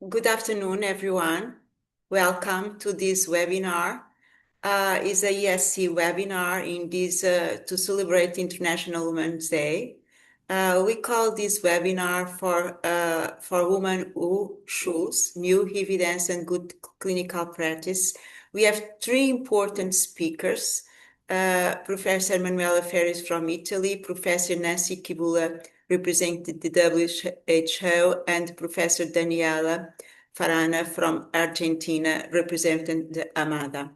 Good afternoon, everyone. Welcome to this webinar. It's a ESC webinar in this to celebrate International Women's Day. We call this webinar for women who choose new evidence and good clinical practice. We have three important speakers. Professor Manuela Farris from Italy, Professor Nancy Kidula representing the WHO, and Professor Daniela Faranna from Argentina representing the AMADA.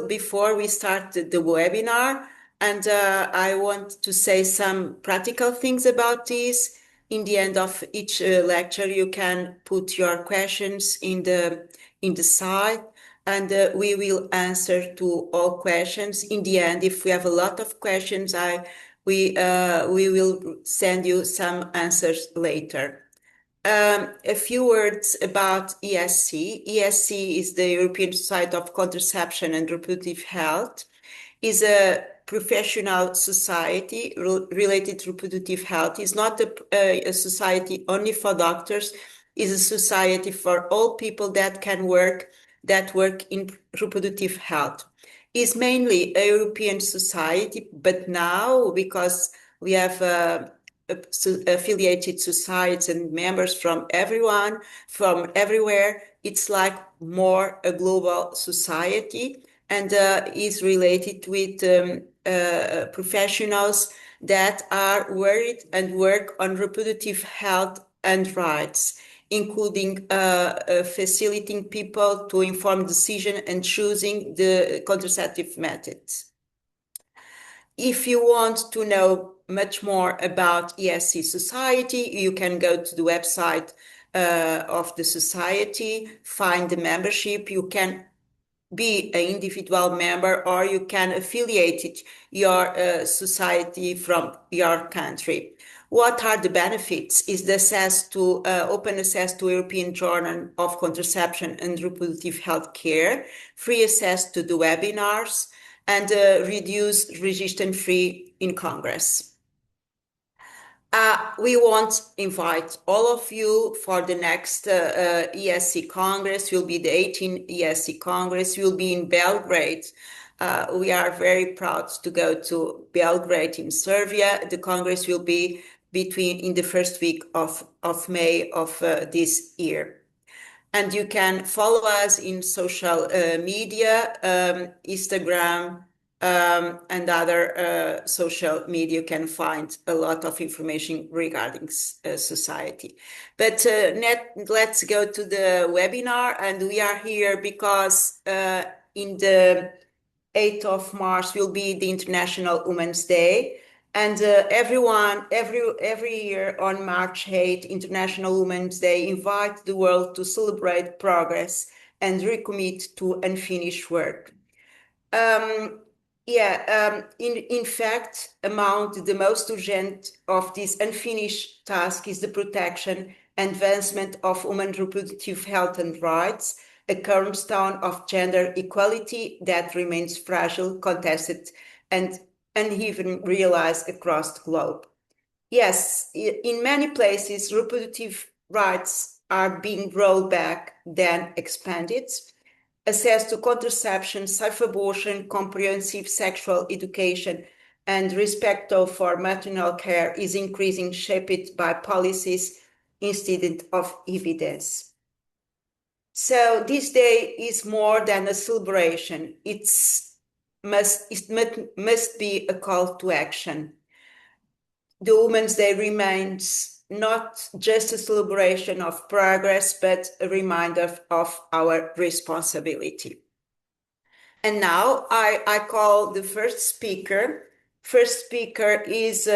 Before we start the webinar, and I want to say some practical things about this. In the end of each lecture, you can put your questions in the site, and we will answer to all questions. In the end, if we have a lot of questions, we will send you some answers later. A few words about ESC. ESC is the European Society of Contraception and Reproductive Health. Is a professional society related to reproductive health. It's not a society only for doctors. It's a society for all people that work in reproductive health. It's mainly a European society, but now because we have affiliated societies and members from everywhere, it's like more a global society, and is related with professionals that are worried and work on reproductive health and rights, including facilitating people to inform decision and choosing the contraceptive methods. If you want to know much more about ESC Society, you can go to the website of the society, find the membership. You can be an individual member, or you can affiliate your society from your country. What are the benefits? Is the access to open access to European Journal of Contraception and Reproductive Health Care, free access to the webinars, and reduced resistance free in Congress. We want to invite all of you for the next ESC Congress. Will be the 18th ESC Congress. Will be in Belgrade. We are very proud to go to Belgrade in Serbia. The Congress will be in the first week of May of this year. And you can follow us in social media, Instagram, and other social media. You can find a lot of information regarding society. But let's go to the webinar. And we are here because in the 8th of March will be the International Women's Day. And every year on March 8th, International Women's Day, invite the world to celebrate progress and recommit to unfinished work. In fact, among the most urgent of this unfinished task is the protection and advancement of women's reproductive health and rights, a cornerstone of gender equality that remains fragile, contested, and uneven realized across the globe. Yes, in many places, reproductive rights are being rolled back, then expanded. Access to contraception, safe abortion, comprehensive sexual education, and respect for maternal care is increasing, shaped by policies instead of evidence. So this day is more than a celebration. It must be a call to action. The Women's Day remains not just a celebration of progress, but a reminder of our responsibility. And now I call the first speaker. First speaker is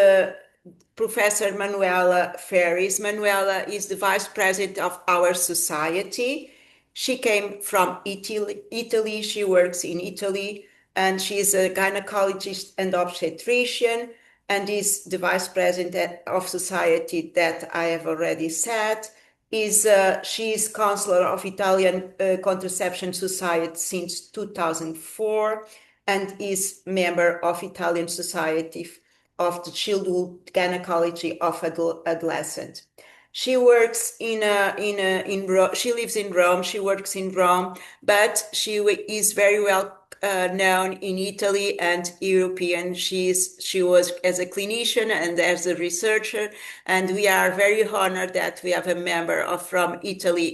Professor Manuela Farris. Manuela is the vice president of our society. She came from Italy. She works in Italy, and she is a gynecologist and obstetrician, and is the vice president of society that I have already said. She is counselor of Italian Contraception Society since 2004, and is member of Italian Society of the Childhood Gynecology of Adolescents. She works she lives in Rome. She works in Rome, but is very well known in Italy and European. She was as a clinician and as a researcher, and we are very honored that we have a member from Italy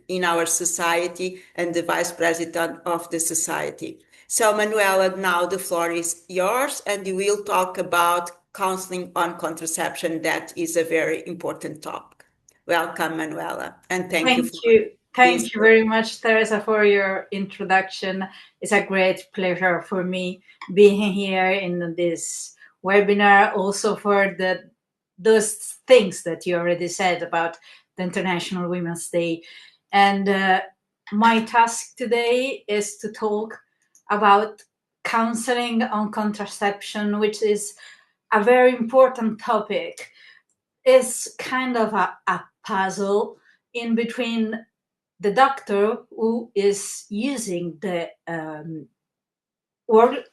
in our society and the vice president of the society. So Manuela, now the floor is yours, and you will talk about counseling on contraception. That is a very important topic. Welcome, Manuela, and thank you Thank for you. being Thank you here. very much, Teresa, for your introduction. It's a great pleasure for me being here in this webinar, also for those things that you already said about the International Women's Day. And my task today is to talk about counseling on contraception, which is a very important topic. It's kind of a puzzle in between the doctor who is using the World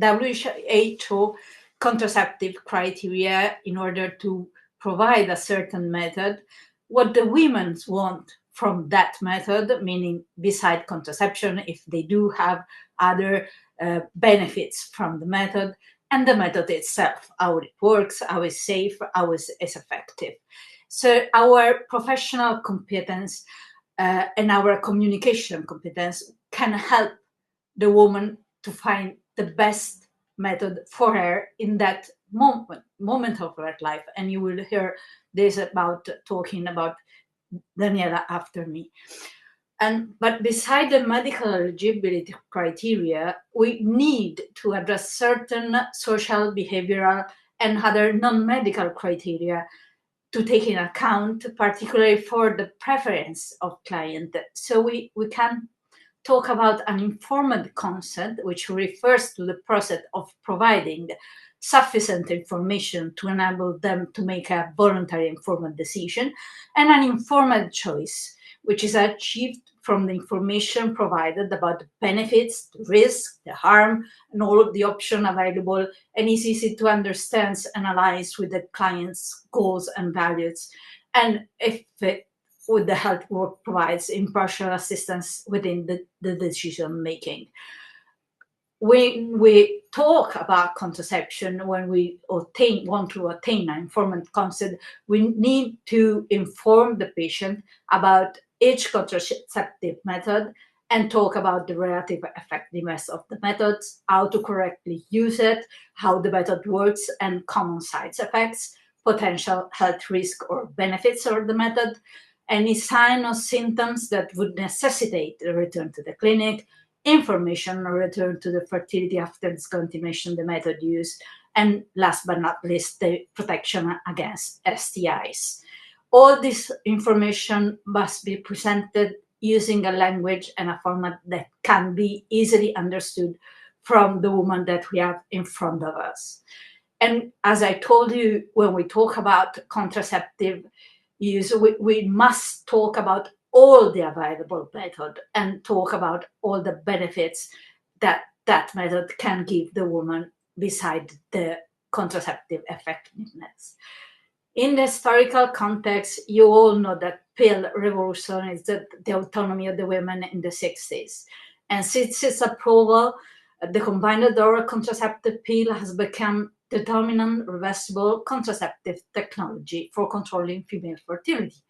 WHO contraceptive criteria in order to provide a certain method, what the women want from that method, meaning beside contraception, if they do have other benefits from the method, and the method itself, how it works, how it's safe, how it's effective. So our professional competence and our communication competence can help the woman to find the best method for her in that moment of her life. And you will hear this about talking about Daniela after me. But beside the medical eligibility criteria, we need to address certain social, behavioral, and other non-medical criteria to take in account, particularly for the preference of client. So we can talk about an informed consent, which refers to the process of providing sufficient information to enable them to make a voluntary informed decision, and an informed choice, which is achieved from the information provided about the benefits, the risk, the harm, and all of the options available, and is easy to understand and analyze with the client's goals and values. And if with the health work provides impartial assistance within the decision making. When we talk about contraception, when we want to attain an informed consent, we need to inform the patient about each contraceptive method and talk about the relative effectiveness of the methods, how to correctly use it, how the method works, and common side effects, potential health risk or benefits of the method, any sign or symptoms that would necessitate a return to the clinic, information or return to the fertility after discontinuation the method used, and last but not least, the protection against STIs. All this information must be presented using a language and a format that can be easily understood from the woman that we have in front of us. And as I told you, when we talk about contraceptive use, we must talk about all the available method and talk about all the benefits that that method can give the woman beside the contraceptive effectiveness. In the historical context, you all know that pill revolution is the autonomy of the women in the 60s. And since its approval, the combined oral contraceptive pill has become the dominant reversible contraceptive technology for controlling female fertility.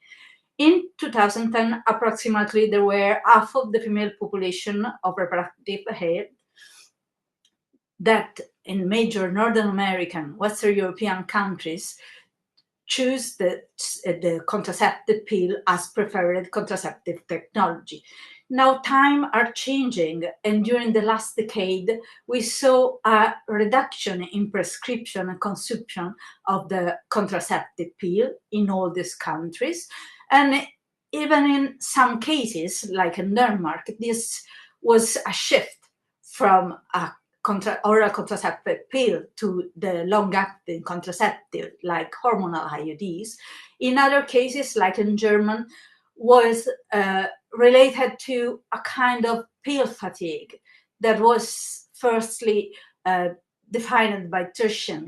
In 2010, approximately there were half of the female population of reproductive age that in major Northern American, Western European countries choose the contraceptive pill as preferred contraceptive technology. Now time are changing, and during the last decade, we saw a reduction in prescription and consumption of the contraceptive pill in all these countries. And even in some cases, like in Denmark, this was a shift from a oral contraceptive pill to the long-acting contraceptive, like hormonal IUDs. In other cases, like in Germany, was related to a kind of pill fatigue that was firstly defined by Teresa,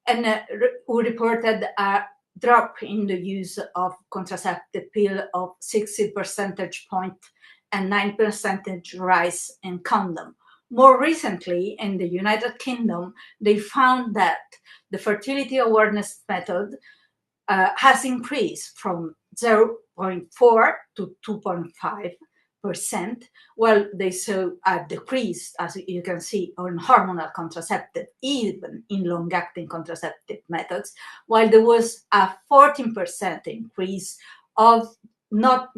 and who reported a drop in the use of contraceptive pill of 60 percentage point and 9 percentage rise in condom. More recently, in the United Kingdom, they found that the fertility awareness method has increased from 0.4 to 2.5%, while they saw a decrease, as you can see, on hormonal contraceptive, even in long-acting contraceptive methods, while there was a 14% increase of not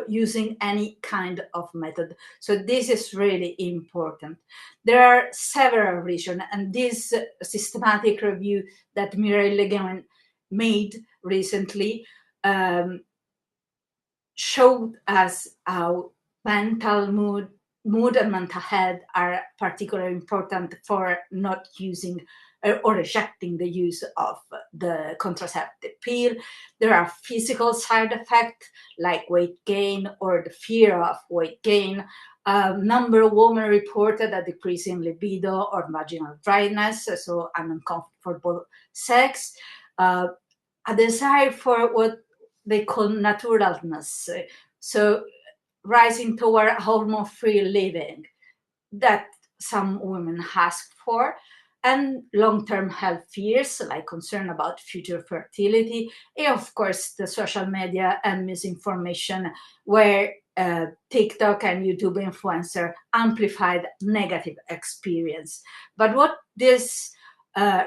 using any kind of method. So this is really important. There are several reasons, and this systematic review that Mireille Leguin made recently showed us how mental mood and mental health are particularly important for not using or rejecting the use of the contraceptive pill. There are physical side effects like weight gain or the fear of weight gain. A number of women reported a decrease in libido or vaginal dryness, so an uncomfortable sex, a desire for what they call naturalness, so rising toward hormone-free living that some women ask for, and long-term health fears like concern about future fertility, and of course the social media and misinformation where TikTok and YouTube influencer amplified negative experience. But what this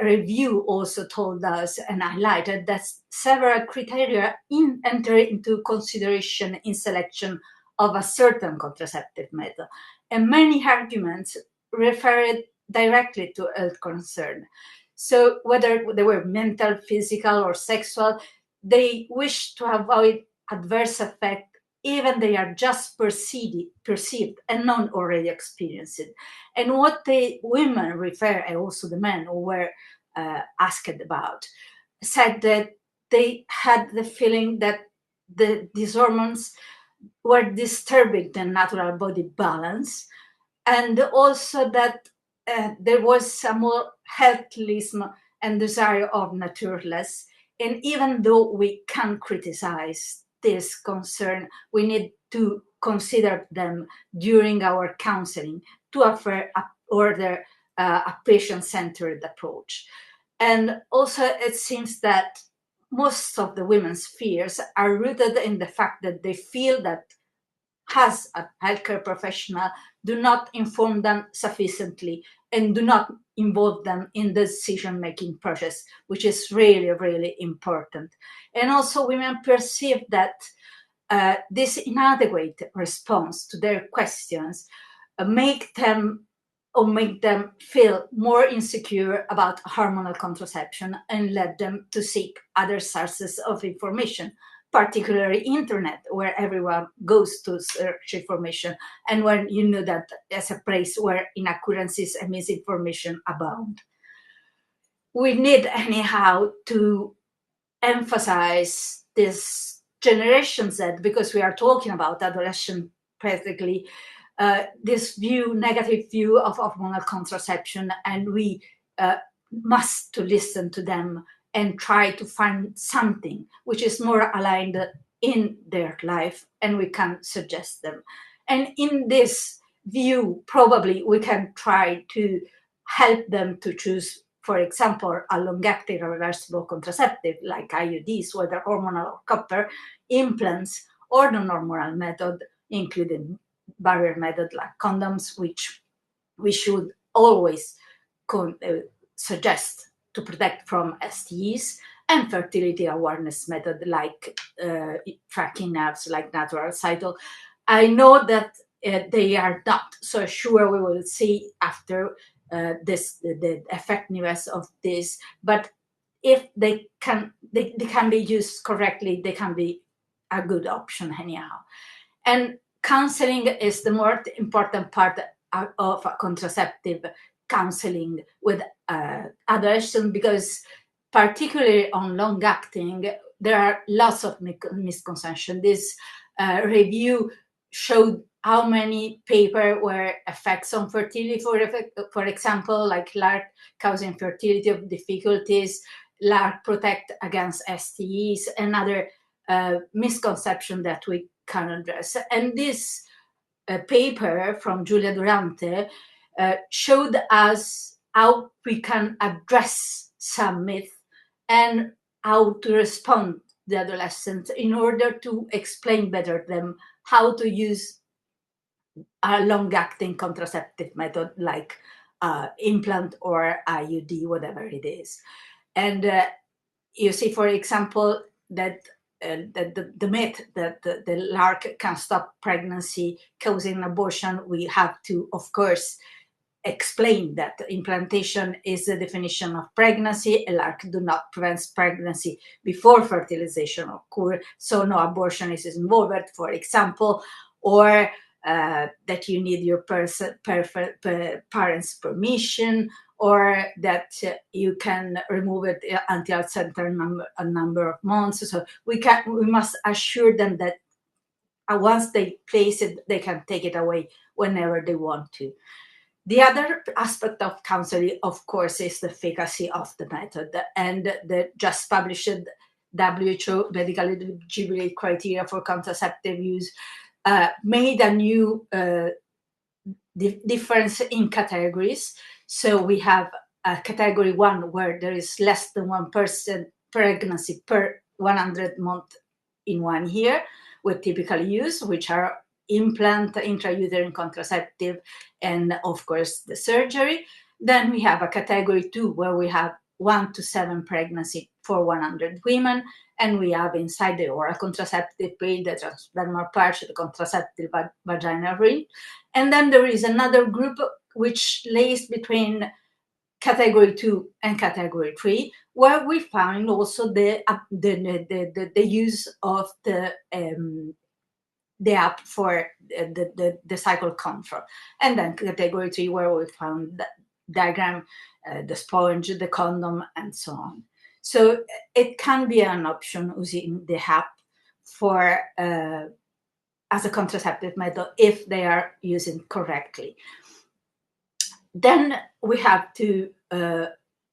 review also told us and highlighted that several criteria enter into consideration in selection of a certain contraceptive method, and many arguments referred directly to health concern. So whether they were mental, physical, or sexual, they wish to avoid adverse effect, even they are just perceived and not already experienced. And what the women refer, and also the men who were asked about, said that they had the feeling that these hormones were disturbing the natural body balance, and also that there was some more healthism and desire of naturalness. And even though we can criticize this concern, we need to consider them during our counseling to offer a patient-centered approach. And also it seems that most of the women's fears are rooted in the fact that they feel that as a healthcare professional do not inform them sufficiently and do not involve them in the decision-making process, which is really, really important. And also women perceive that this inadequate response to their questions make them feel more insecure about hormonal contraception and led them to seek other sources of information, particularly internet, where everyone goes to search information, and when you know that as a place where inaccuracies and misinformation abound. We need anyhow to emphasize this Generation Z, because we are talking about adolescent practically, this negative view of hormonal contraception, and we must to listen to them and try to find something which is more aligned in their life, and we can suggest them. And in this view, probably we can try to help them to choose, for example, a long-acting reversible contraceptive like IUDs, whether hormonal or copper, implants, or the hormonal method, including barrier method like condoms, which we should always suggest to protect from STIs, and fertility awareness method like tracking apps like Natural Cycle. I know that they are not so sure. We will see after the effectiveness of this, but if they can be used correctly, they can be a good option anyhow. And counseling is the more important part of contraceptive counseling with adolescents, because particularly on long-acting, there are lots of misconceptions. This review showed how many papers were effects on fertility, for example, like LARC causing fertility of difficulties, LARC protect against STEs and other misconception that we can address. And this paper from Giulia Durante showed us how we can address some myth and how to respond to the adolescents in order to explain better them how to use a long-acting contraceptive method like implant or IUD, whatever it is. And you see, for example, that the myth that the LARC can stop pregnancy causing abortion, we have to, of course, explain that implantation is the definition of pregnancy. A LARC do not prevent pregnancy before fertilization occurs, so no abortion is involved, for example, or that you need your parents' permission, or that you can remove it until a certain number of months. So we must assure them that once they place it, they can take it away whenever they want to. The other aspect of counseling, of course, is the efficacy of the method, and the just published WHO medical eligibility criteria for contraceptive use made a new difference in categories. So we have a category 1 where there is less than 1% pregnancy per 100 months in 1 year with typical use, which are implant, intrauterine contraceptive, and of course the surgery. Then we have a category 2 where we have 1 to 7 pregnancy for 100 women, and we have inside the oral contraceptive pill, the transdermal patch, the contraceptive vaginal ring. And then there is another group which lays between category 2 and category 3, where we find also the use of the app for the cycle control. And then category 3, where we found the diagram, the sponge, the condom, and so on. So it can be an option using the app for as a contraceptive method if they are used correctly. Then we have to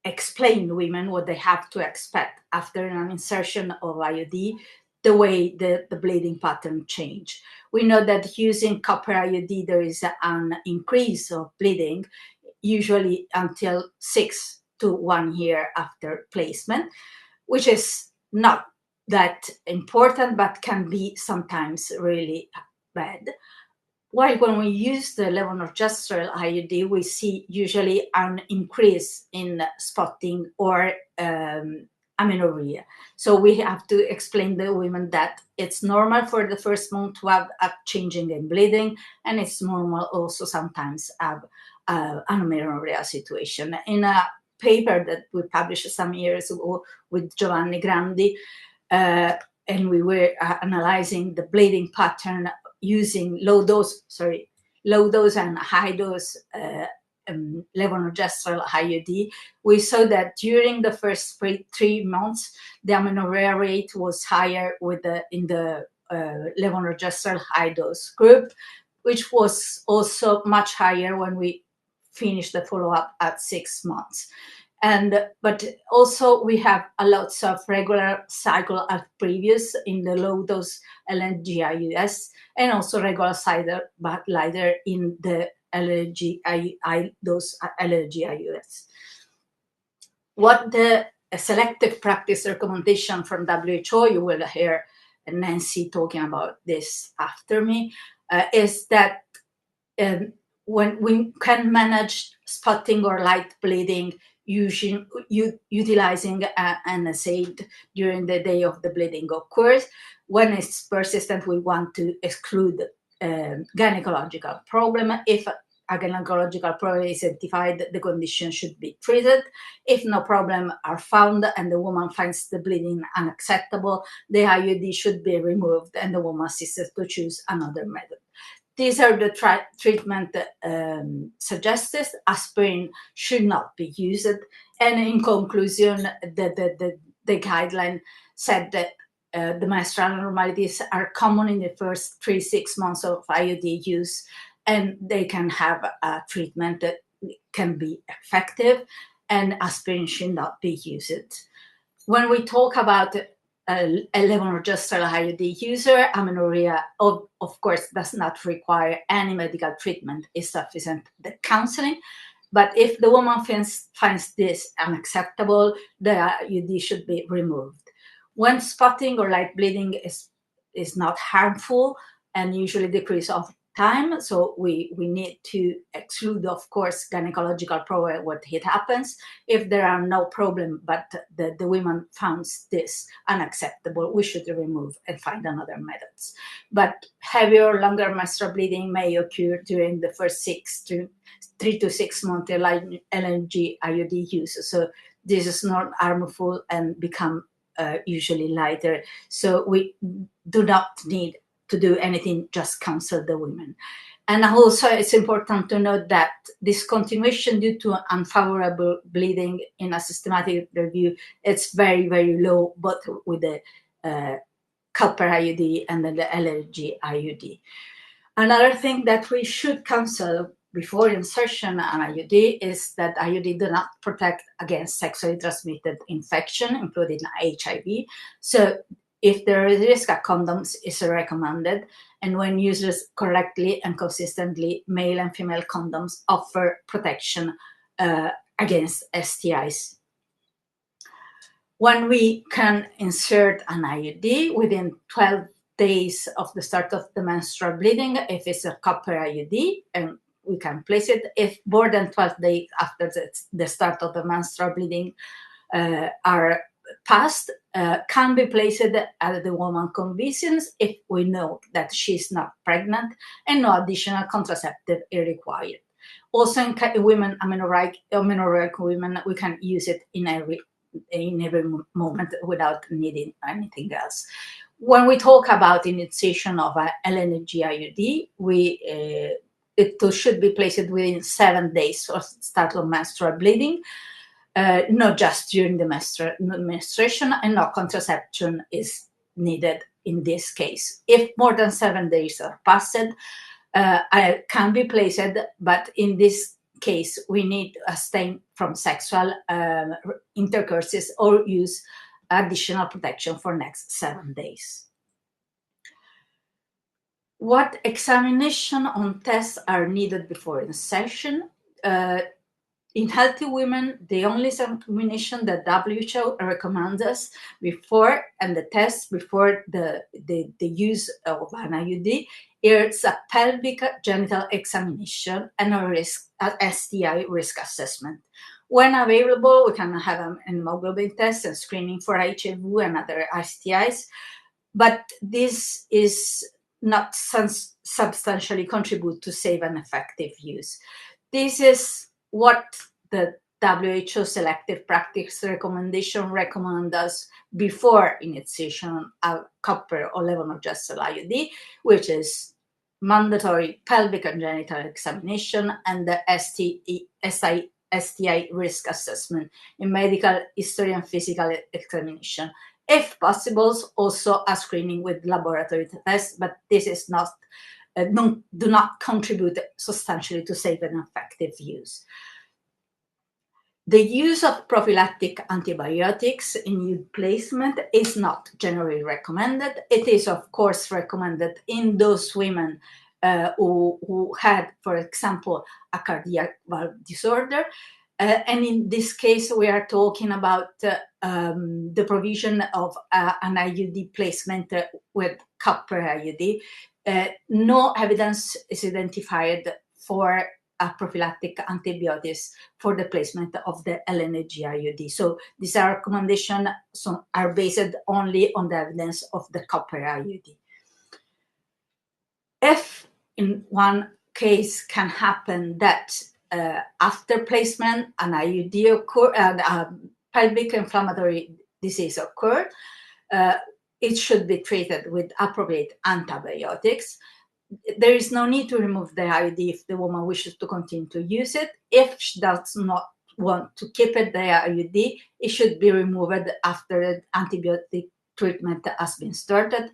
explain to women what they have to expect after an insertion of IUD, the way the bleeding pattern change. We know that using copper IUD, there is an increase of bleeding, usually until 6 to 1 year after placement, which is not that important, but can be sometimes really bad. While when we use the levonorgestrel IUD, we see usually an increase in spotting or amenorrhea. So we have to explain to women that it's normal for the first month to have a changing in bleeding, and it's normal also sometimes have an amenorrhea situation. In a paper that we published some years ago with Giovanni Grandi, and we were analyzing the bleeding pattern using low dose and high dose levonorgestrel IUD, we saw that during the first 3 months, the amenorrhea rate was higher in the levonorgestrel high dose group, which was also much higher when we finished the follow-up at 6 months. But also we have a lot of regular cycle as previous in the low dose LNG-IUS, and also regular cycle but lighter in the dose LNG-IUS. What the selective practice recommendation from WHO, you will hear Nancy talking about this after me, is that when we can manage spotting or light bleeding utilizing an NSAID during the day of the bleeding occurs. When it's persistent, we want to exclude gynecological problem. If a gynecological problem is identified, the condition should be treated. If no problem are found and the woman finds the bleeding unacceptable, the IUD should be removed and the woman assisted to choose another method. These are the treatment suggested. Aspirin should not be used. And in conclusion, the guideline said that the menstrual abnormalities are common in the first 3-6 months of IUD use, and they can have a treatment that can be effective, and aspirin should not be used. When we talk about a levonorgestrel IUD user, amenorrhea, of course, does not require any medical treatment, is sufficient the counseling. But if the woman finds this unacceptable, the IUD should be removed. When spotting or light bleeding is not harmful and usually decrease of time, so we need to exclude, of course, gynecological problem when it happens. If there are no problem, but the women finds this unacceptable, we should remove and find another methods. But heavier, longer menstrual bleeding may occur during the first 3 to 6 months LNG IUD use. So this is not harmful and become usually lighter. So we do not need to do anything, just counsel the women. And also it's important to note that discontinuation due to unfavorable bleeding in a systematic review, it's very, very low, both with the copper IUD and then the LNG IUD. Another thing that we should counsel before insertion an IUD is that IUD do not protect against sexually transmitted infection, including HIV. So if there is risk, a condoms is recommended. And when used correctly and consistently, male and female condoms offer protection against STIs. When we can insert an IUD within 12 days of the start of the menstrual bleeding, if it's a copper IUD, and we can place it. If more than 12 days after the start of the menstrual bleeding are passed, can be placed at the woman's convenience if we know that she's not pregnant and no additional contraceptive is required. Also in women, amenorrheic women, we can use it in every moment without needing anything else. When we talk about initiation of a LNG IUD, it should be placed within 7 days of start of menstrual bleeding, not just during the menstruation, and no contraception is needed in this case. If more than 7 days are passed, it can be placed, but in this case, we need to abstain from sexual intercourses or use additional protection for next 7 days. What examination on tests are needed before insertion? In healthy women, the only examination that WHO recommends us before and the test before the use of an IUD is a pelvic genital examination and a STI risk assessment. When available, we can have an hemoglobin test and screening for HIV and other STIs, but this is not substantially contribute to safe and effective use. This is what the WHO selective practice recommendation recommends us before initiation of copper or levonorgestrel IUD, which is mandatory pelvic and genital examination and the STI risk assessment in medical history and physical examination. If possible, also a screening with laboratory tests, but this is not do not contribute substantially to safe and effective use. The use of prophylactic antibiotics in IUD placement is not generally recommended. It is, of course, recommended in those women who had, for example, a cardiac valve disorder. And in this case, we are talking about the provision of an IUD placement with copper IUD. No evidence is identified for prophylactic antibiotics for the placement of the LNG IUD. So these recommendations are based only on the evidence of the copper IUD. If in one case can happen that after placement an IUD occur and pelvic inflammatory disease occur, it should be treated with appropriate antibiotics. There is no need to remove the IUD if the woman wishes to continue to use it. If she does not want to keep it, the IUD, it should be removed after the antibiotic treatment has been started.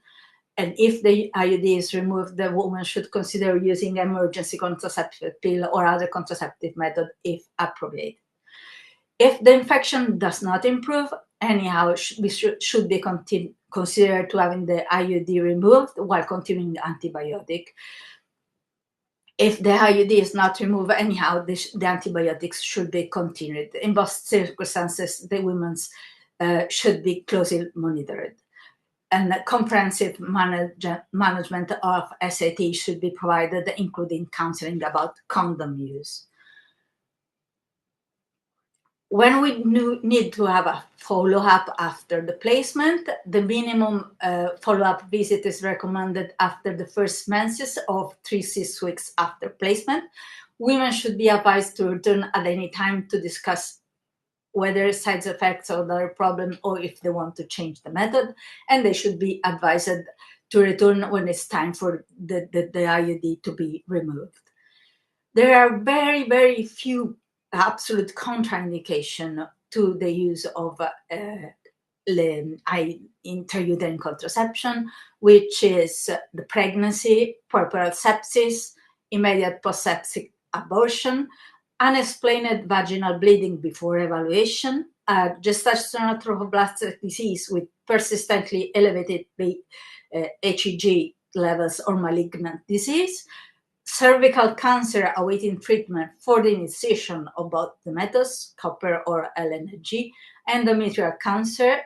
And if the IUD is removed, the woman should consider using emergency contraceptive pill or other contraceptive method if appropriate. If the infection does not improve, anyhow, we should be considered to having the IUD removed while continuing the antibiotic. If the IUD is not removed, anyhow, the antibiotics should be continued. In both circumstances, the women's should be closely monitored. And comprehensive management of SAT should be provided, including counseling about condom use. When we need to have a follow-up after the placement, the minimum follow-up visit is recommended after the first menses of 3-6 weeks after placement. Women should be advised to return at any time to discuss whether side effects or other problem, or if they want to change the method, and they should be advised to return when it's time for the IUD to be removed. There are very, very few absolute contraindication to the use of intrauterine contraception, which is the pregnancy, puerperal sepsis, immediate post-septic abortion, unexplained vaginal bleeding before evaluation, gestational trophoblastic disease with persistently elevated HEG levels or malignant disease, cervical cancer awaiting treatment for the initiation of both the methods, copper or LNG, endometrial cancer,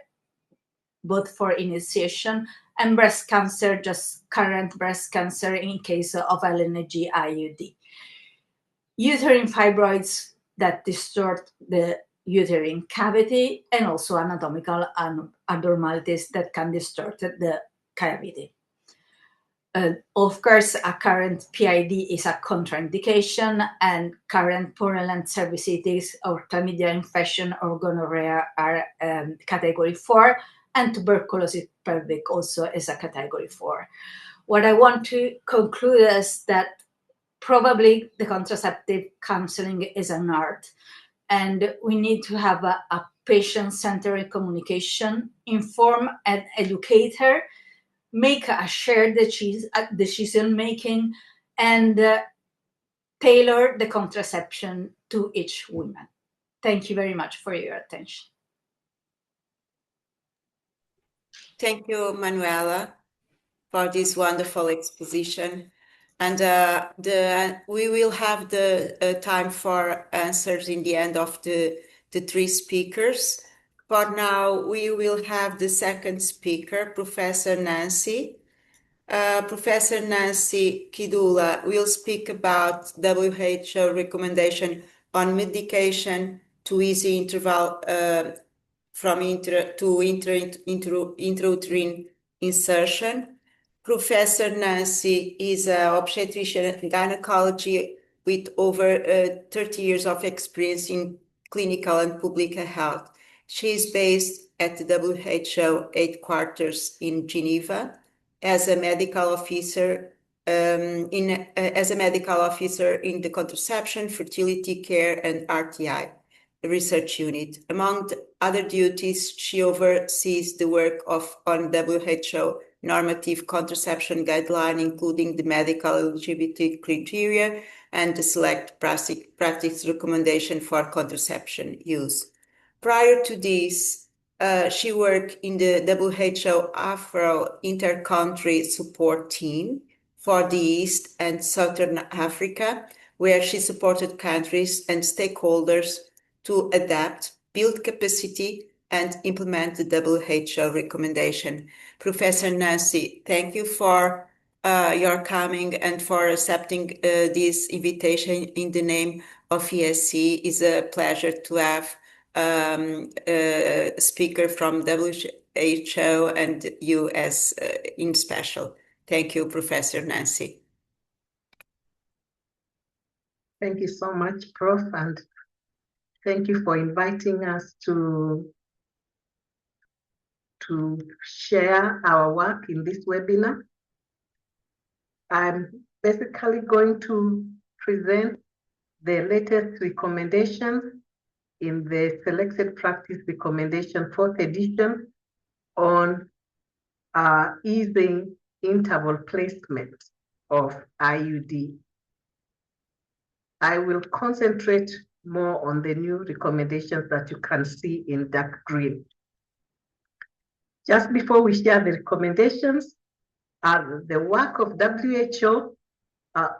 both for initiation, and breast cancer, just current breast cancer in case of LNG IUD. Uterine fibroids that distort the uterine cavity, and also anatomical abnormalities that can distort the cavity. Of course, a current PID is a contraindication, and current purulent cervicitis or chlamydia infection or gonorrhea are category 4, and tuberculosis pelvic also is a category 4. What I want to conclude is that probably the contraceptive counseling is an art, and we need to have a patient-centered communication, inform and educate her, make a shared decision-making, and tailor the contraception to each woman. Thank you very much for your attention. Thank you, Manuela, for this wonderful exposition. And we will have the time for answers in the end of the 3 speakers. For now, we will have the second speaker, Professor Nancy. Professor Nancy Kidula will speak about WHO recommendation on medication to easy interval from intrauterine insertion. Professor Nancy is an obstetrician and gynecology with over 30 years of experience in clinical and public health. She is based at the WHO headquarters in Geneva as a medical officer in the contraception, fertility care, and RTI research unit. Among other duties, she oversees the work on WHO normative contraception guideline, including the medical eligibility criteria and the select practice recommendation for contraception use. Prior to this, she worked in the WHO Afro Inter-Country Support Team for the East and Southern Africa, where she supported countries and stakeholders to adapt, build capacity, and implement the WHO recommendation. Professor Nancy, thank you for your coming and for accepting this invitation in the name of ESC. It's a pleasure to have a speaker from WHO and you as in special. Thank you, Professor Nancy. Thank you so much, Prof, and thank you for inviting us to share our work in this webinar. I'm basically going to present the latest recommendations in the Selected Practice Recommendation 4th edition on easing interval placement of IUD. I will concentrate more on the new recommendations that you can see in dark green. Just before we share the recommendations, the work of WHO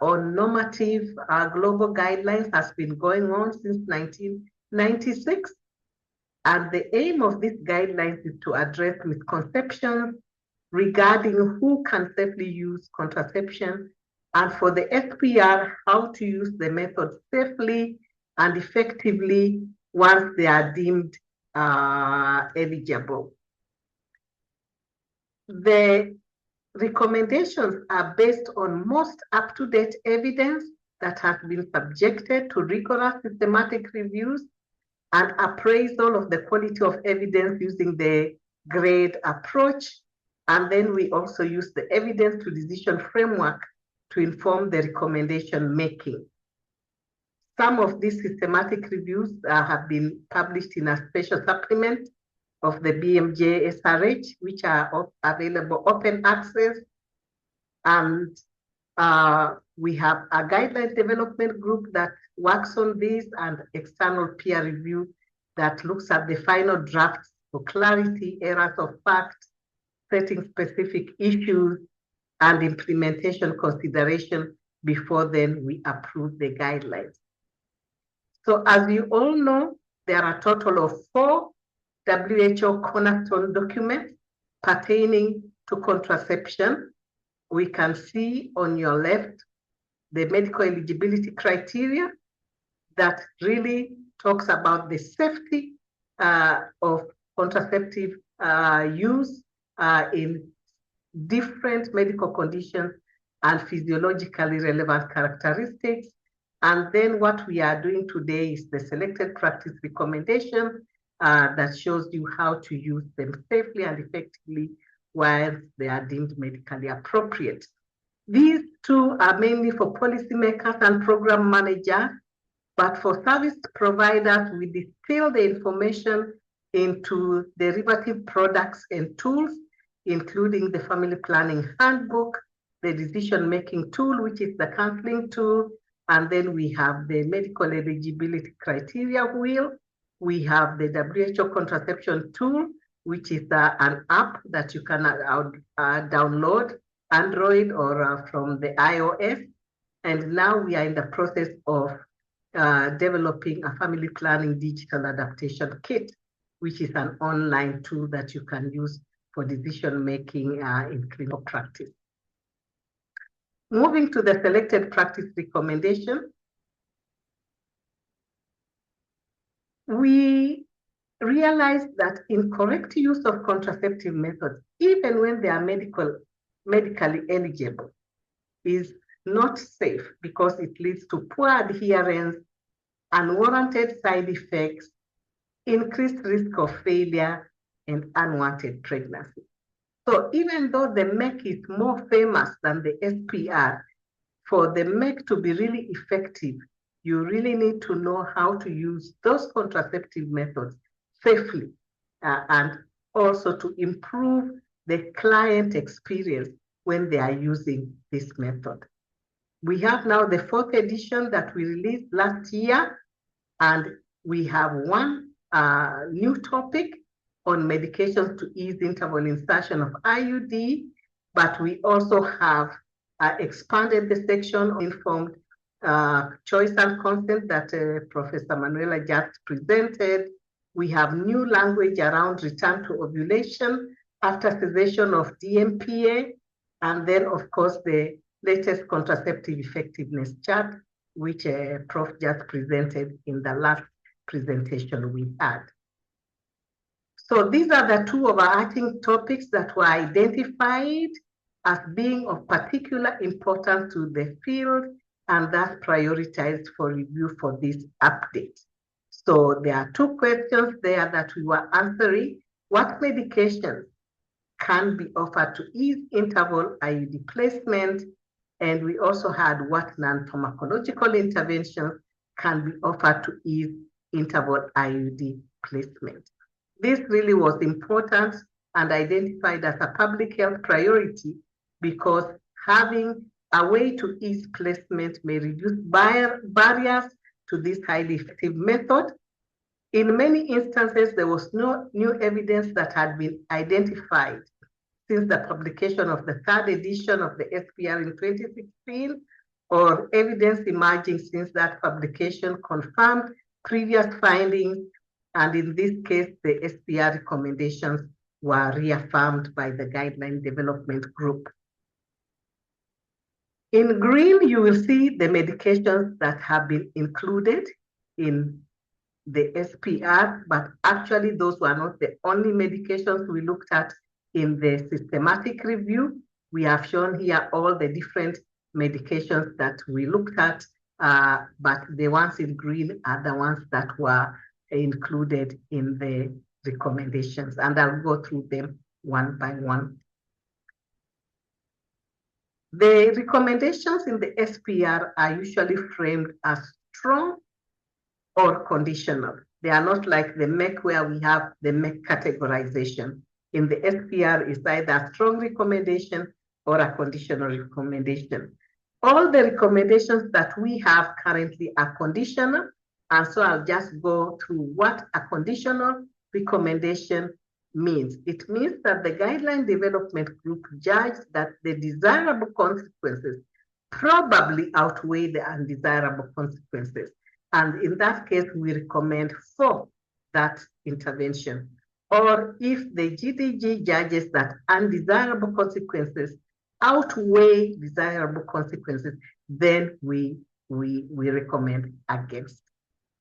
on normative global guidelines has been going on since 1996. And the aim of these guidelines is to address misconceptions regarding who can safely use contraception, and for the SPR, how to use the method safely and effectively once they are deemed eligible. The recommendations are based on most up-to-date evidence that has been subjected to rigorous systematic reviews and appraisal of the quality of evidence using the GRADE approach. And then we also use the evidence to decision framework to inform the recommendation making. Some of these systematic reviews have been published in a special supplement of the BMJ SRH, which are available open access. And we have a guideline development group that works on this, and external peer review that looks at the final drafts for clarity, errors of fact, setting specific issues, and implementation consideration before then we approve the guidelines. So as you all know, there are a total of 4 WHO cornerstone documents pertaining to contraception. We can see on your left the medical eligibility criteria that really talks about the safety of contraceptive use in different medical conditions and physiologically relevant characteristics. And then what we are doing today is the selected practice recommendation that shows you how to use them safely and effectively while they are deemed medically appropriate. These 2 are mainly for policymakers and program managers, but for service providers, we distill the information into derivative products and tools, including the family planning handbook, the decision-making tool, which is the counseling tool, and then we have the medical eligibility criteria wheel. We have the WHO contraception tool, which is an app that you can download, Android or from the iOS. And now we are in the process of developing a family planning digital adaptation kit, which is an online tool that you can use for decision-making in clinical practice. Moving to the selected practice recommendation, we realized that incorrect use of contraceptive methods, even when they are medically eligible, is not safe because it leads to poor adherence, unwarranted side effects, increased risk of failure, and unwanted pregnancy. So even though the MEC is more famous than the SPR, for the MEC to be really effective, you really need to know how to use those contraceptive methods safely and also to improve the client experience when they are using this method. We have now the 4th edition that we released last year, and we have one new topic on medications to ease interval insertion of IUD, but we also have expanded the section on informed choice and consent that Professor Manuela just presented. We have new language around return to ovulation after cessation of DMPA, and then of course the latest contraceptive effectiveness chart, which Prof just presented in the last presentation we had. So these are the 2 overarching topics that were identified as being of particular importance to the field and thus prioritized for review for this update. So there are 2 questions there that we were answering. What medications can be offered to ease interval IUD placement? And we also had what non-pharmacological interventions can be offered to ease interval IUD placement. This really was important and identified as a public health priority because having a way to ease placement may reduce barriers to this highly effective method. In many instances, there was no new evidence that had been identified since the publication of the third edition of the SPR in 2016, or evidence emerging since that publication confirmed previous findings, and in this case, the SPR recommendations were reaffirmed by the guideline development group. In green, you will see the medications that have been included in the SPR, but actually those were not the only medications we looked at in the systematic review. We have shown here all the different medications that we looked at, but the ones in green are the ones that were included in the recommendations, and I'll go through them one by one. The recommendations in the SPR are usually framed as strong or conditional. They are not like the MEC where we have the MEC categorization. In the SPR, it's either a strong recommendation or a conditional recommendation. All the recommendations that we have currently are conditional, and so I'll just go through what a conditional recommendation means. It means that the guideline development group judged that the desirable consequences probably outweigh the undesirable consequences. And in that case, we recommend for that intervention. Or if the GDG judges that undesirable consequences outweigh desirable consequences, then we recommend against.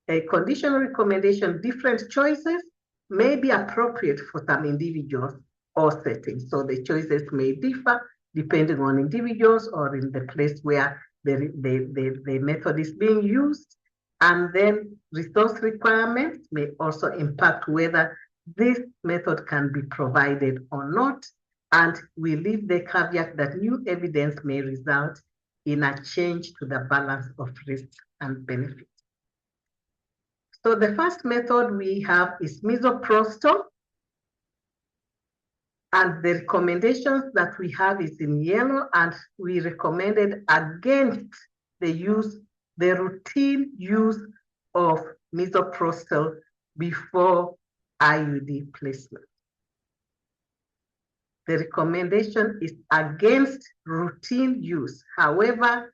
A conditional recommendation, different choices may be appropriate for some individuals or settings. So the choices may differ depending on individuals or in the place where the method is being used. And then resource requirements may also impact whether this method can be provided or not. And we leave the caveat that new evidence may result in a change to the balance of risks and benefits. So the first method we have is misoprostol. And the recommendations that we have is in yellow, and we recommended against the routine use of misoprostol before IUD placement. The recommendation is against routine use. However,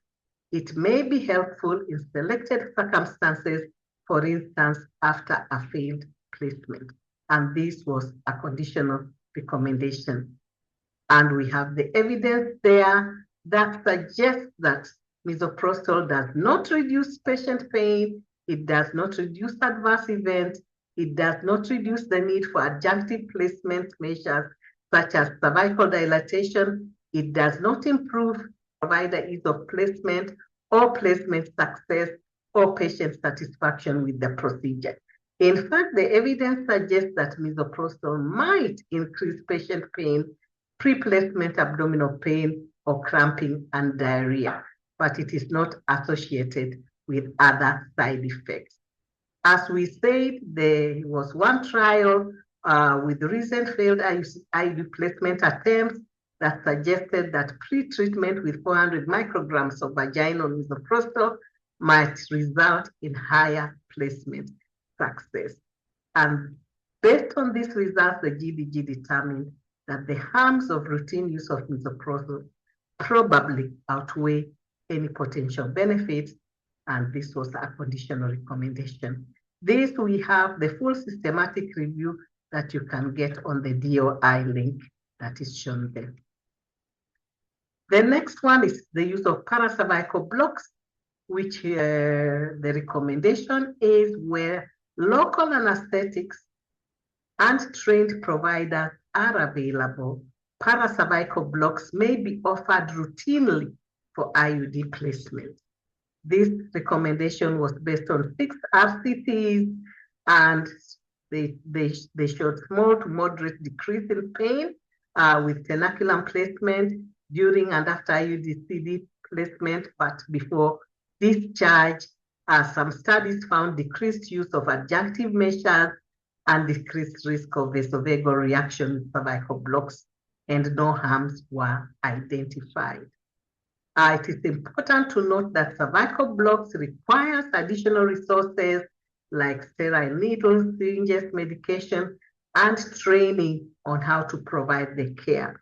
it may be helpful in selected circumstances, for instance, after a failed placement. And this was a conditional recommendation. And we have the evidence there that suggests that misoprostol does not reduce patient pain, it does not reduce adverse events, it does not reduce the need for adjunctive placement measures such as cervical dilatation, it does not improve provider ease of placement or placement success or patient satisfaction with the procedure. In fact, the evidence suggests that misoprostol might increase patient pain, pre-placement abdominal pain, or cramping and diarrhea, but it is not associated with other side effects. As we said, there was one trial with recent failed IUD placement attempts that suggested that pre-treatment with 400 micrograms of vaginal misoprostol might result in higher placement success. And based on these results, the GDG determined that the harms of routine use of misoprostol probably outweigh any potential benefits, and this was a conditional recommendation. This we have the full systematic review that you can get on the DOI link that is shown there. The next one is the use of paracervical blocks, which the recommendation is where local anesthetics and trained providers are available. Paracervical blocks may be offered routinely for IUD placement. This recommendation was based on 6 RCTs, and they showed small to moderate decrease in pain with tenaculum placement during and after IUD CD placement, but before discharge. Some studies found decreased use of adjunctive measures and decreased risk of vasovagal reaction with cervical blocks, and no harms were identified. It is important to note that cervical blocks requires additional resources like sterile needles, syringes, medication, and training on how to provide the care.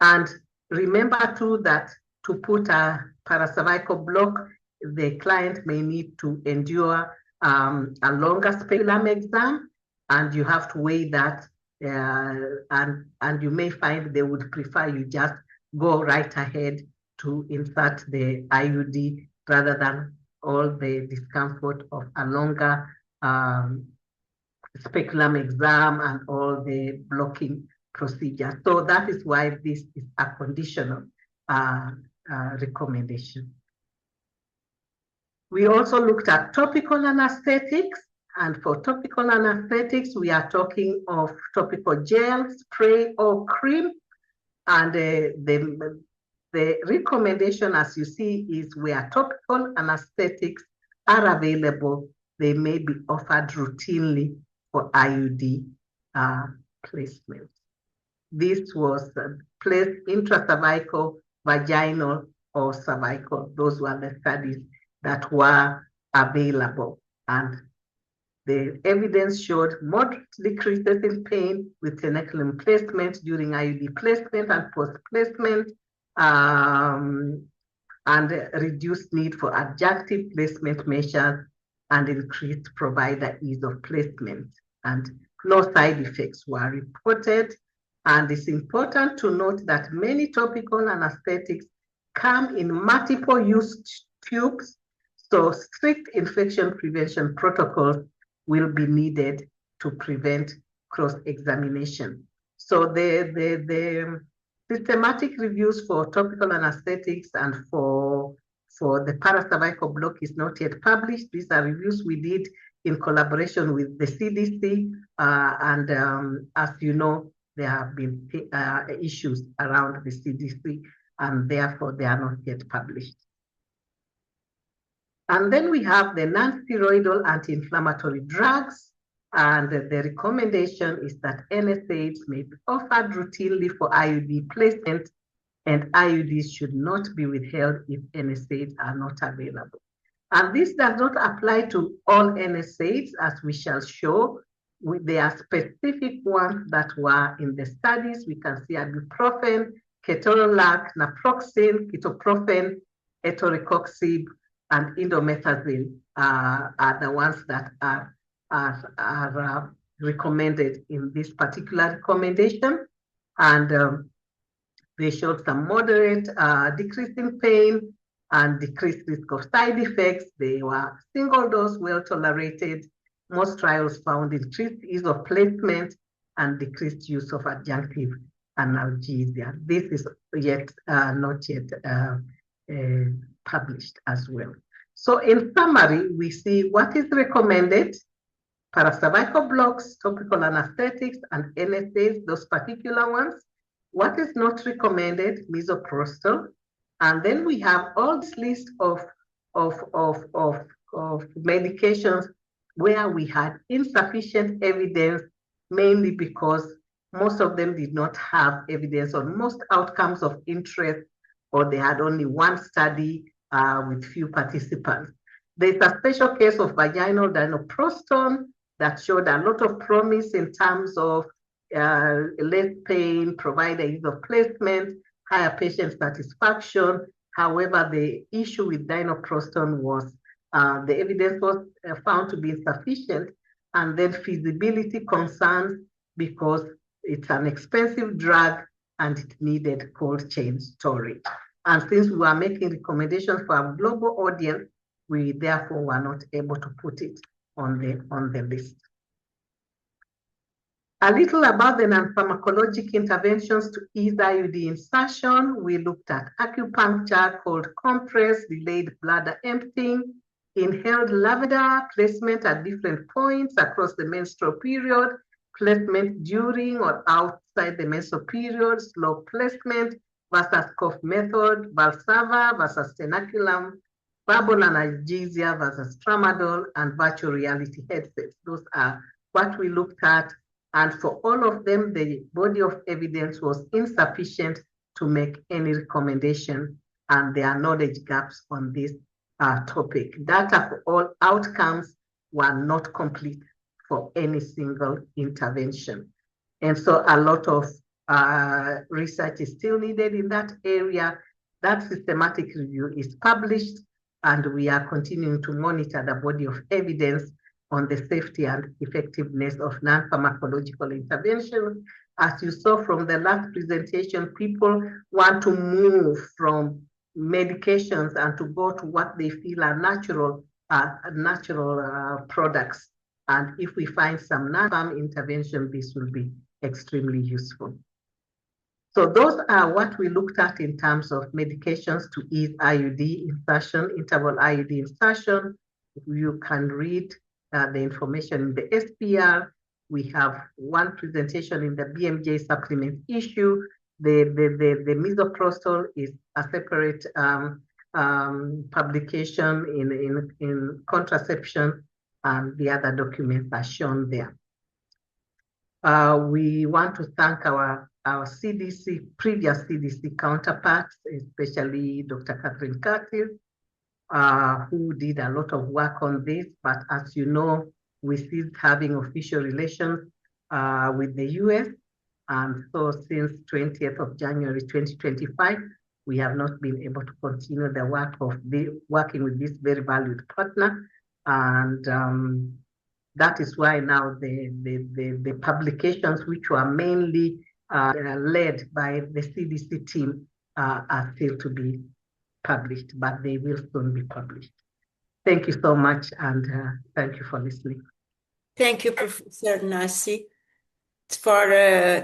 And remember too that to put a paracervical block, the client may need to endure a longer speculum exam, and you have to weigh that, and you may find they would prefer you just go right ahead to insert the IUD rather than all the discomfort of a longer speculum exam and all the blocking procedure. So that is why this is a conditional recommendation. We also looked at topical anesthetics, and for topical anesthetics, we are talking of topical gel, spray, or cream. And the recommendation, as you see, is where topical anesthetics are available, they may be offered routinely for IUD placement. This was placed intracervical, vaginal, or cervical. Those were the studies that were available. And the evidence showed moderate decreases in pain with teneculum placement during IUD placement and post-placement, and reduced need for adjunctive placement measures and increased provider ease of placement. And no side effects were reported. And it's important to note that many topical anesthetics come in multiple use tubes, so strict infection prevention protocols will be needed to prevent cross-examination. So the systematic reviews for topical anesthetics and for the paracervical block is not yet published. These are reviews we did in collaboration with the CDC, and as you know, there have been issues around the CDC, and therefore they are not yet published. And then we have the non-steroidal anti-inflammatory drugs, and the recommendation is that NSAIDs may be offered routinely for IUD placement, and IUDs should not be withheld if NSAIDs are not available. And this does not apply to all NSAIDs, as we shall show. There are specific ones that were in the studies. We can see ibuprofen, ketorolac, naproxen, ketoprofen, etoricoxib, and indomethacin are the ones that are recommended in this particular recommendation. And they showed some moderate decrease in pain and decreased risk of side effects. They were single dose, well tolerated. Most trials found increased ease of placement and decreased use of adjunctive analgesia. This is not yet published as well. So in summary, we see what is recommended: paracervical blocks, topical anesthetics, and NSAIDs, those particular ones. What is not recommended: misoprostol. And then we have all this list of medications where we had insufficient evidence, mainly because most of them did not have evidence on most outcomes of interest, or they had only one study with few participants. There's a special case of vaginal dinoproston that showed a lot of promise in terms of less pain, provider ease of placement, higher patient satisfaction. However, the issue with dinoproston was the evidence was found to be insufficient, and then feasibility concerns because it's an expensive drug and it needed cold chain storage. And since we are making recommendations for our global audience, we therefore were not able to put it on the list. A little about the non-pharmacologic interventions to ease IUD insertion. We looked at acupuncture, cold compress, delayed bladder emptying, inhaled lavender, placement at different points across the menstrual period, placement during or outside the menstrual period, slow placement versus cough method, Valsava versus tenaculum, verbal analgesia versus tramadol, and virtual reality headsets. Those are what we looked at. And for all of them, the body of evidence was insufficient to make any recommendation and there are knowledge gaps on this topic. Data for all outcomes were not complete for any single intervention. And so a lot of research is still needed in that area. That systematic review is published, and we are continuing to monitor the body of evidence on the safety and effectiveness of non-pharmacological interventions. As you saw from the last presentation, people want to move from medications and to go to what they feel are natural products. And if we find some non-pharm intervention, this will be extremely useful. So those are what we looked at in terms of medications to ease IUD insertion, interval IUD insertion. You can read the information in the SPR. We have one presentation in the BMJ supplement issue. The misoprostol is a separate publication in contraception, and the other documents are shown there. We want to thank our CDC, previous CDC counterparts, especially Dr. Catherine Curtis, who did a lot of work on this. But as you know, we ceased having official relations with the US. And so since 20th of January 2025, we have not been able to continue the work of working with this very valued partner. And that is why now the publications, which were mainly led by the CDC team, are still to be published, but they will soon be published. Thank you so much, and thank you for listening. Thank you, Professor Nasi, for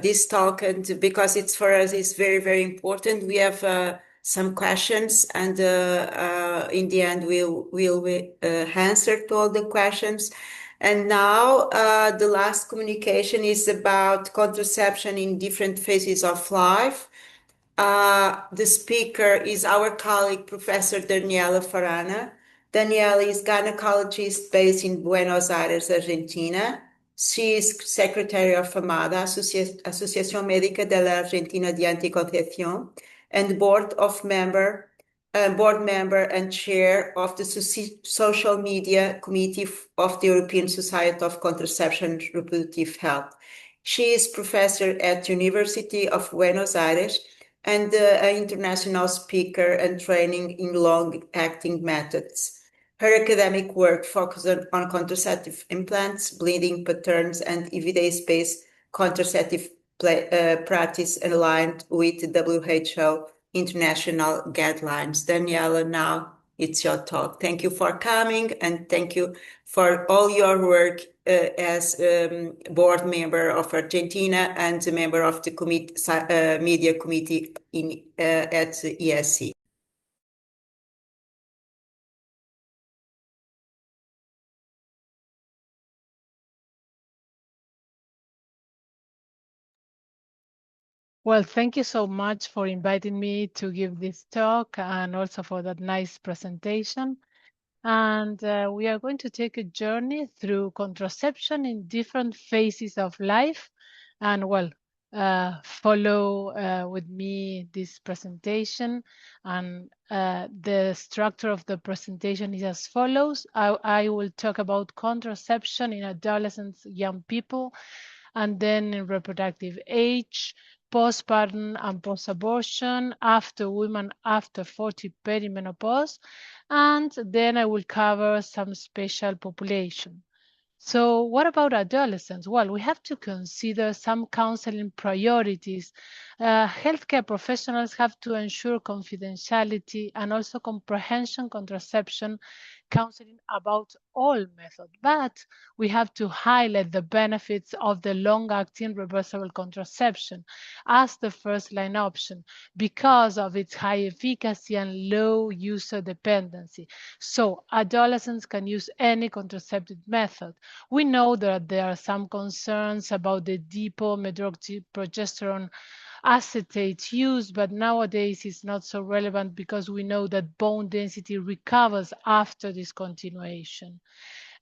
this talk, and because it's for us, it's very, very important. We have some questions, and in the end, we'll answer to all the questions. And now the last communication is about contraception in different phases of life. The speaker is our colleague, Professor Daniela Faranna. Daniela is gynecologist based in Buenos Aires, Argentina. She is secretary of AMADA, Asociación Médica de la Argentina de Anticoncepción, and board member and chair of the social media committee of the European Society of Contraception and Reproductive Health. She is professor at University of Buenos Aires and an international speaker and training in long-acting methods. Her academic work focuses on contraceptive implants, bleeding patterns, and evidence-based contraceptive practice aligned with WHO international guidelines. Daniela, now it's your talk. Thank you for coming, and thank you for all your work as board member of Argentina and a member of the media committee at ESC. Well, thank you so much for inviting me to give this talk and also for that nice presentation. And we are going to take a journey through contraception in different phases of life. And well, follow with me this presentation. And the structure of the presentation is as follows. I will talk about contraception in adolescents, young people, and then in reproductive age, postpartum and post-abortion, after women after 40 perimenopause, and then I will cover some special population. So what about adolescents? Well, we have to consider some counseling priorities. Healthcare professionals have to ensure confidentiality and also comprehension contraception counseling about all methods, but we have to highlight the benefits of the long-acting reversible contraception as the first-line option because of its high efficacy and low user dependency. So adolescents can use any contraceptive method. We know that there are some concerns about the depot medroxyprogesterone acetate use, but nowadays it's not so relevant because we know that bone density recovers after discontinuation.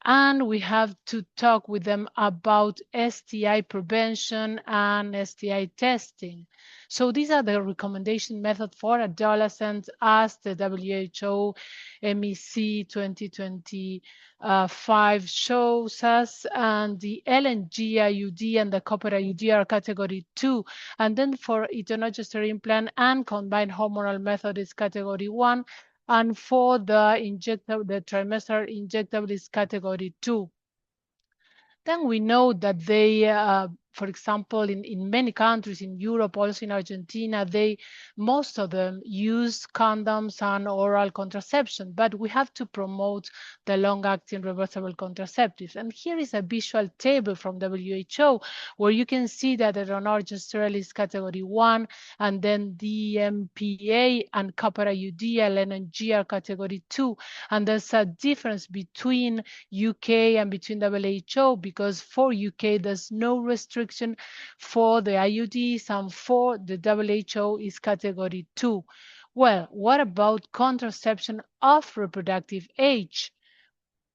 And we have to talk with them about STI prevention and STI testing. So these are the recommendation methods for adolescents as the WHO MEC 2025 shows us, and the LNG IUD and the copper IUD are category 2. And then for etonogestrel implant and combined hormonal method is category 1. And for the injectable, the trimestral injectable is category 2. Then we know that they, for example, in many countries in Europe, also in Argentina, most of them use condoms and oral contraception, but we have to promote the long-acting reversible contraceptives. And here is a visual table from WHO where you can see that the etonogestrel is category 1, and then DMPA and copper IUD, LNG are category 2. And there's a difference between UK and between WHO, because for UK there's no restriction for the IUDs, and for the WHO is category 2. Well, what about contraception of reproductive age?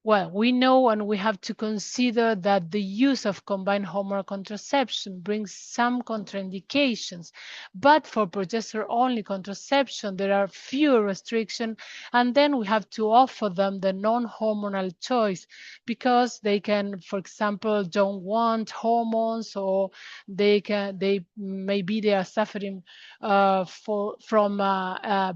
Well, we know and we have to consider that the use of combined hormonal contraception brings some contraindications, but for progesterone-only contraception, there are fewer restrictions, and then we have to offer them the non-hormonal choice because they can, for example, don't want hormones, or maybe they are suffering from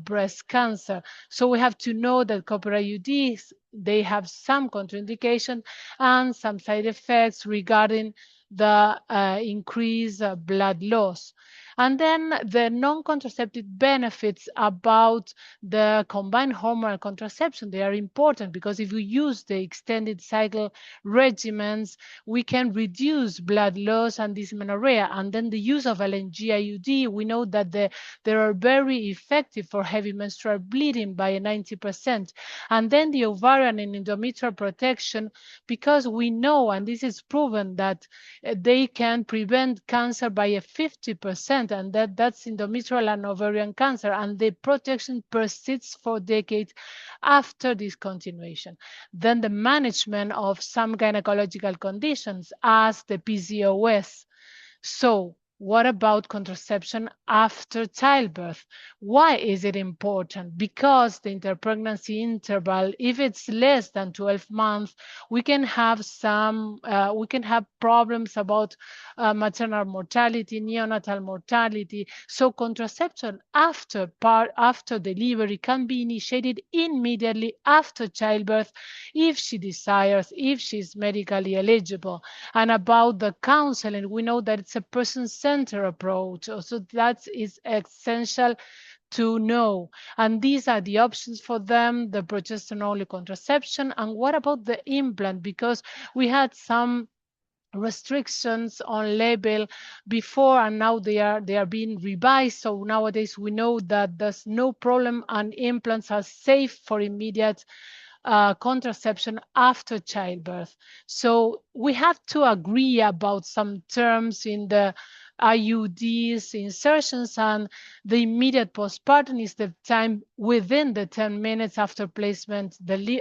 breast cancer. So we have to know that copper IUDs, they have some contraindication and some side effects regarding the increased blood loss. And then the non-contraceptive benefits about the combined hormonal contraception, they are important because if we use the extended cycle regimens, we can reduce blood loss and dysmenorrhea. And then the use of LNG IUD, we know that they are very effective for heavy menstrual bleeding by 90%. And then the ovarian and endometrial protection, because we know, and this is proven, that they can prevent cancer by a 50%, and that's endometrial and ovarian cancer, and the protection persists for decades after discontinuation. Then the management of some gynecological conditions as the PCOS. So what about contraception after childbirth? Why is it important? Because the interpregnancy interval, if it's less than 12 months, we can have problems about maternal mortality, neonatal mortality. So contraception after delivery can be initiated immediately after childbirth if she desires, if she's medically eligible. And about the counseling, we know that it's a person-centered approach. So that is essential to know. And these are the options for them, the progesterone-only contraception. And what about the implant? Because we had some restrictions on label before, and now they are being revised. So nowadays we know that there's no problem and implants are safe for immediate contraception after childbirth. So we have to agree about some terms in the IUDs insertions, and the immediate postpartum is the time within the 10 minutes after placement,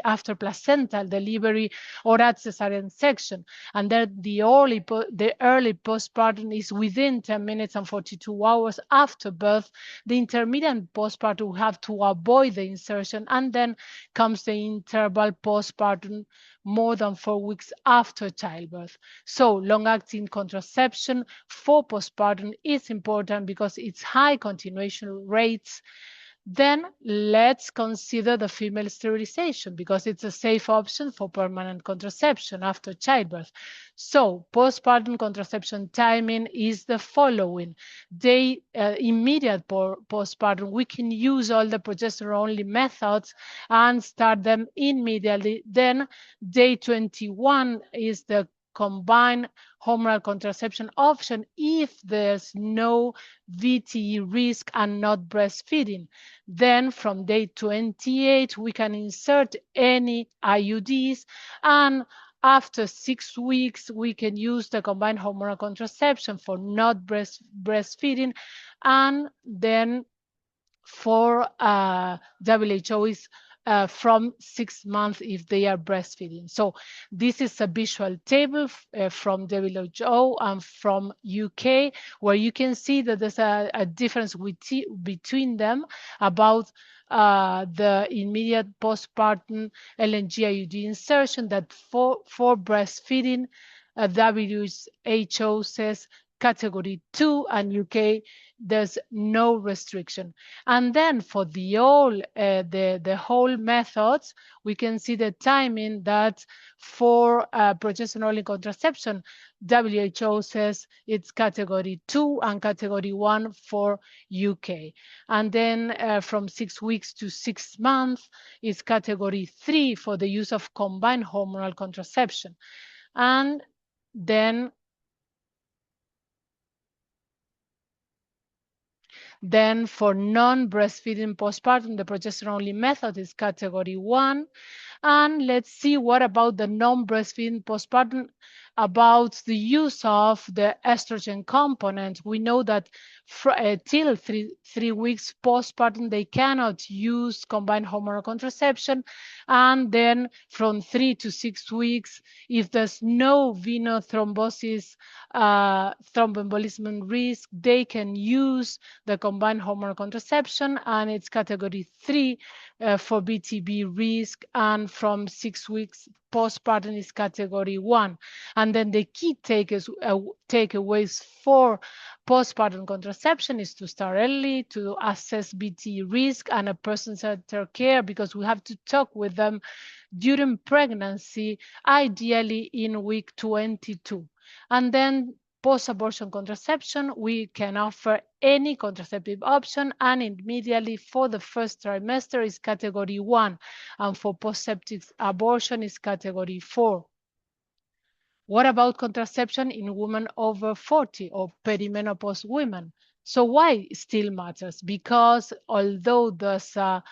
after placental delivery or at cesarean section. And then the early postpartum is within 10 minutes and 42 hours after birth. The intermediate postpartum, we have to avoid the insertion, and then comes the interval postpartum, more than 4 weeks after childbirth. So long-acting contraception for postpartum is important because it's high continuation rates. Then let's consider the female sterilization because it's a safe option for permanent contraception after childbirth. So postpartum contraception timing is the following. Immediate postpartum, we can use all the progesterone-only methods and start them immediately. Then day 21 is the combined hormonal contraception option if there's no VTE risk and not breastfeeding. Then from day 28, we can insert any IUDs, and after 6 weeks, we can use the combined hormonal contraception for not breastfeeding, and then for WHO is from 6 months if they are breastfeeding. So this is a visual table from WHO and from UK, where you can see that there's a difference between them about the immediate postpartum LNG IUD insertion, that for breastfeeding, WHO says category 2, and UK there's no restriction. And then for the whole methods, we can see the timing that for progesterone-only contraception, WHO says it's category 2 and category 1 for UK. And then from 6 weeks to 6 months is category 3 for the use of combined hormonal contraception. And then for non-breastfeeding postpartum, the progesterone-only method is category 1. And let's see what about the non-breastfeeding postpartum, about the use of the estrogen component. We know that till three weeks postpartum, they cannot use combined hormonal contraception. And then from 3 to 6 weeks, if there's no venous thrombosis, thromboembolism risk, they can use the combined hormonal contraception, and it's category 3 for BTB risk, and from 6 weeks postpartum is category 1. And then the key takeaways for postpartum contraception is to start early, to assess BT risk and a person-centered care, because we have to talk with them during pregnancy, ideally in week 22. And then post-abortion contraception, we can offer any contraceptive option, and immediately for the first trimester is category 1, and for post-septic abortion is category 4. What about contraception in women over 40 or perimenopause women? So why it still matters? Because although there's a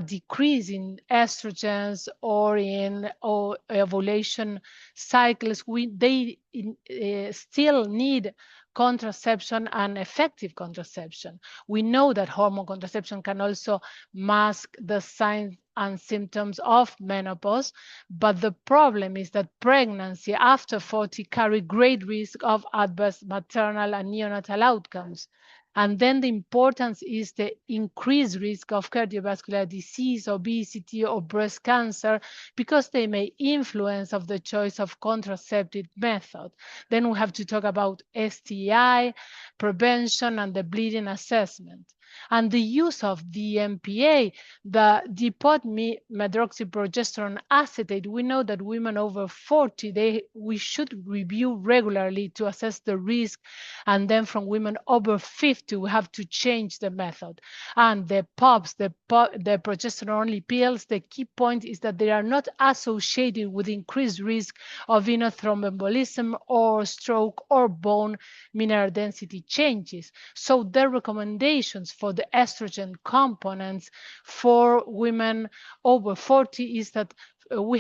decrease in estrogens or in ovulation cycles, they still need contraception and effective contraception. We know that hormone contraception can also mask the signs and symptoms of menopause, but the problem is that pregnancy after 40 carry great risk of adverse maternal and neonatal outcomes. And then the importance is the increased risk of cardiovascular disease, obesity, or breast cancer, because they may influence of the choice of contraceptive method. Then we have to talk about STI prevention and the bleeding assessment. And the use of DMPA, the depot medroxyprogesterone acetate. We know that women over 40, we should review regularly to assess the risk. And then from women over 50, we have to change the method. And the POPs, the progesterone-only pills, the key point is that they are not associated with increased risk of venous thromboembolism or stroke or bone mineral density changes. So the recommendations for the estrogen components for women over 40 is that we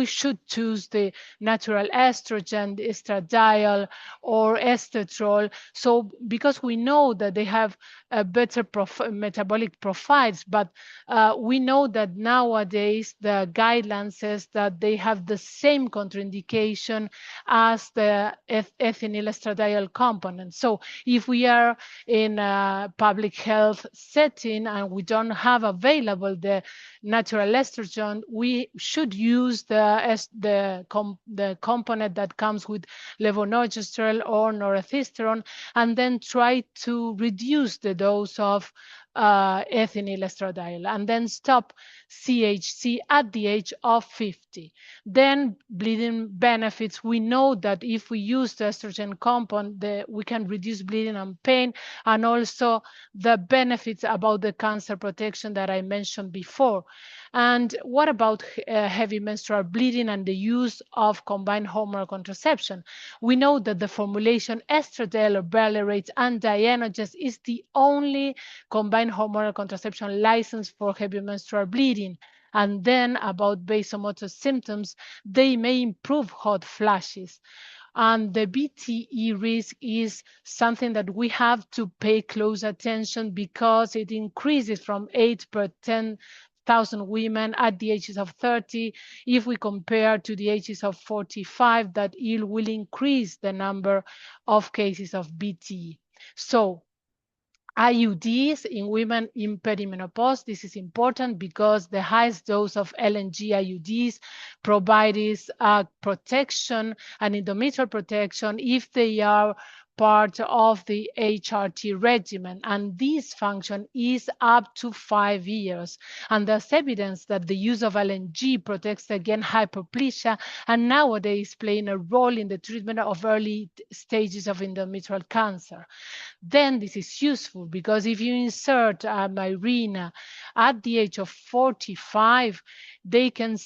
should choose the natural estrogen, the estradiol or estetrol. So because we know that they have a better metabolic profiles, but we know that nowadays the guidelines says that they have the same contraindication as the ethinyl estradiol component. So if we are in a public health setting and we don't have available the natural estrogen, we should use the component that comes with levonorgestrel or norethistron, and then try to reduce the dose of ethinyl estradiol, and then stop CHC at the age of 50. Then bleeding benefits. We know that if we use the estrogen compound, we can reduce bleeding and pain, and also the benefits about the cancer protection that I mentioned before. And what about heavy menstrual bleeding and the use of combined hormonal contraception? We know that the formulation estradiol or valerate and Dienoges is the only combined hormonal contraception licensed for heavy menstrual bleeding. And then about vasomotor symptoms, they may improve hot flashes. And the BTE risk is something that we have to pay close attention because it increases from 8 per 1,000 women at the ages of 30. If we compare to the ages of 45, that it will increase the number of cases of BT. So IUDs in women in perimenopause, this is important because the highest dose of LNG IUDs provides protection and endometrial protection if they are part of the HRT regimen, and this function is up to 5 years. And there's evidence that the use of LNG protects against hyperplasia and nowadays playing a role in the treatment of early stages of endometrial cancer. Then this is useful because if you insert Mirena at the age of 45, they can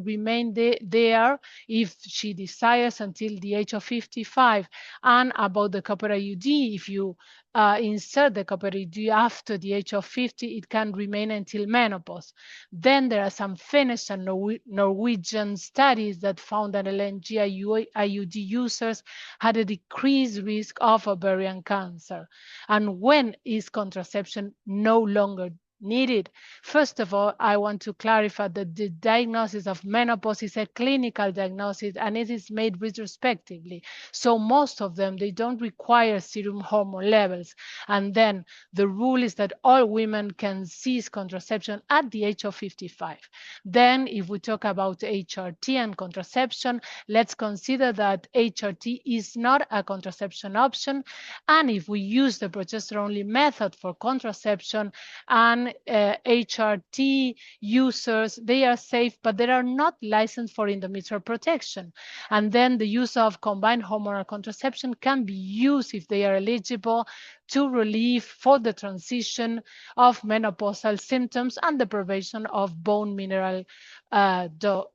remain there if she desires until the age of 55. And about the copper IUD, if you insert the copper IUD after the age of 50, it can remain until menopause. Then there are some Finnish and Norwegian studies that found that LNG IUD users had a decreased risk of ovarian cancer. And when is contraception no longer needed? First of all, I want to clarify that the diagnosis of menopause is a clinical diagnosis and it is made retrospectively. So most of them, they don't require serum hormone levels. And then the rule is that all women can cease contraception at the age of 55. Then if we talk about HRT and contraception, let's consider that HRT is not a contraception option. And if we use the progesterone-only method for contraception and HRT users, they are safe, but they are not licensed for endometrial protection. And then the use of combined hormonal contraception can be used if they are eligible to relieve for the transition of menopausal symptoms and the prevention of bone mineral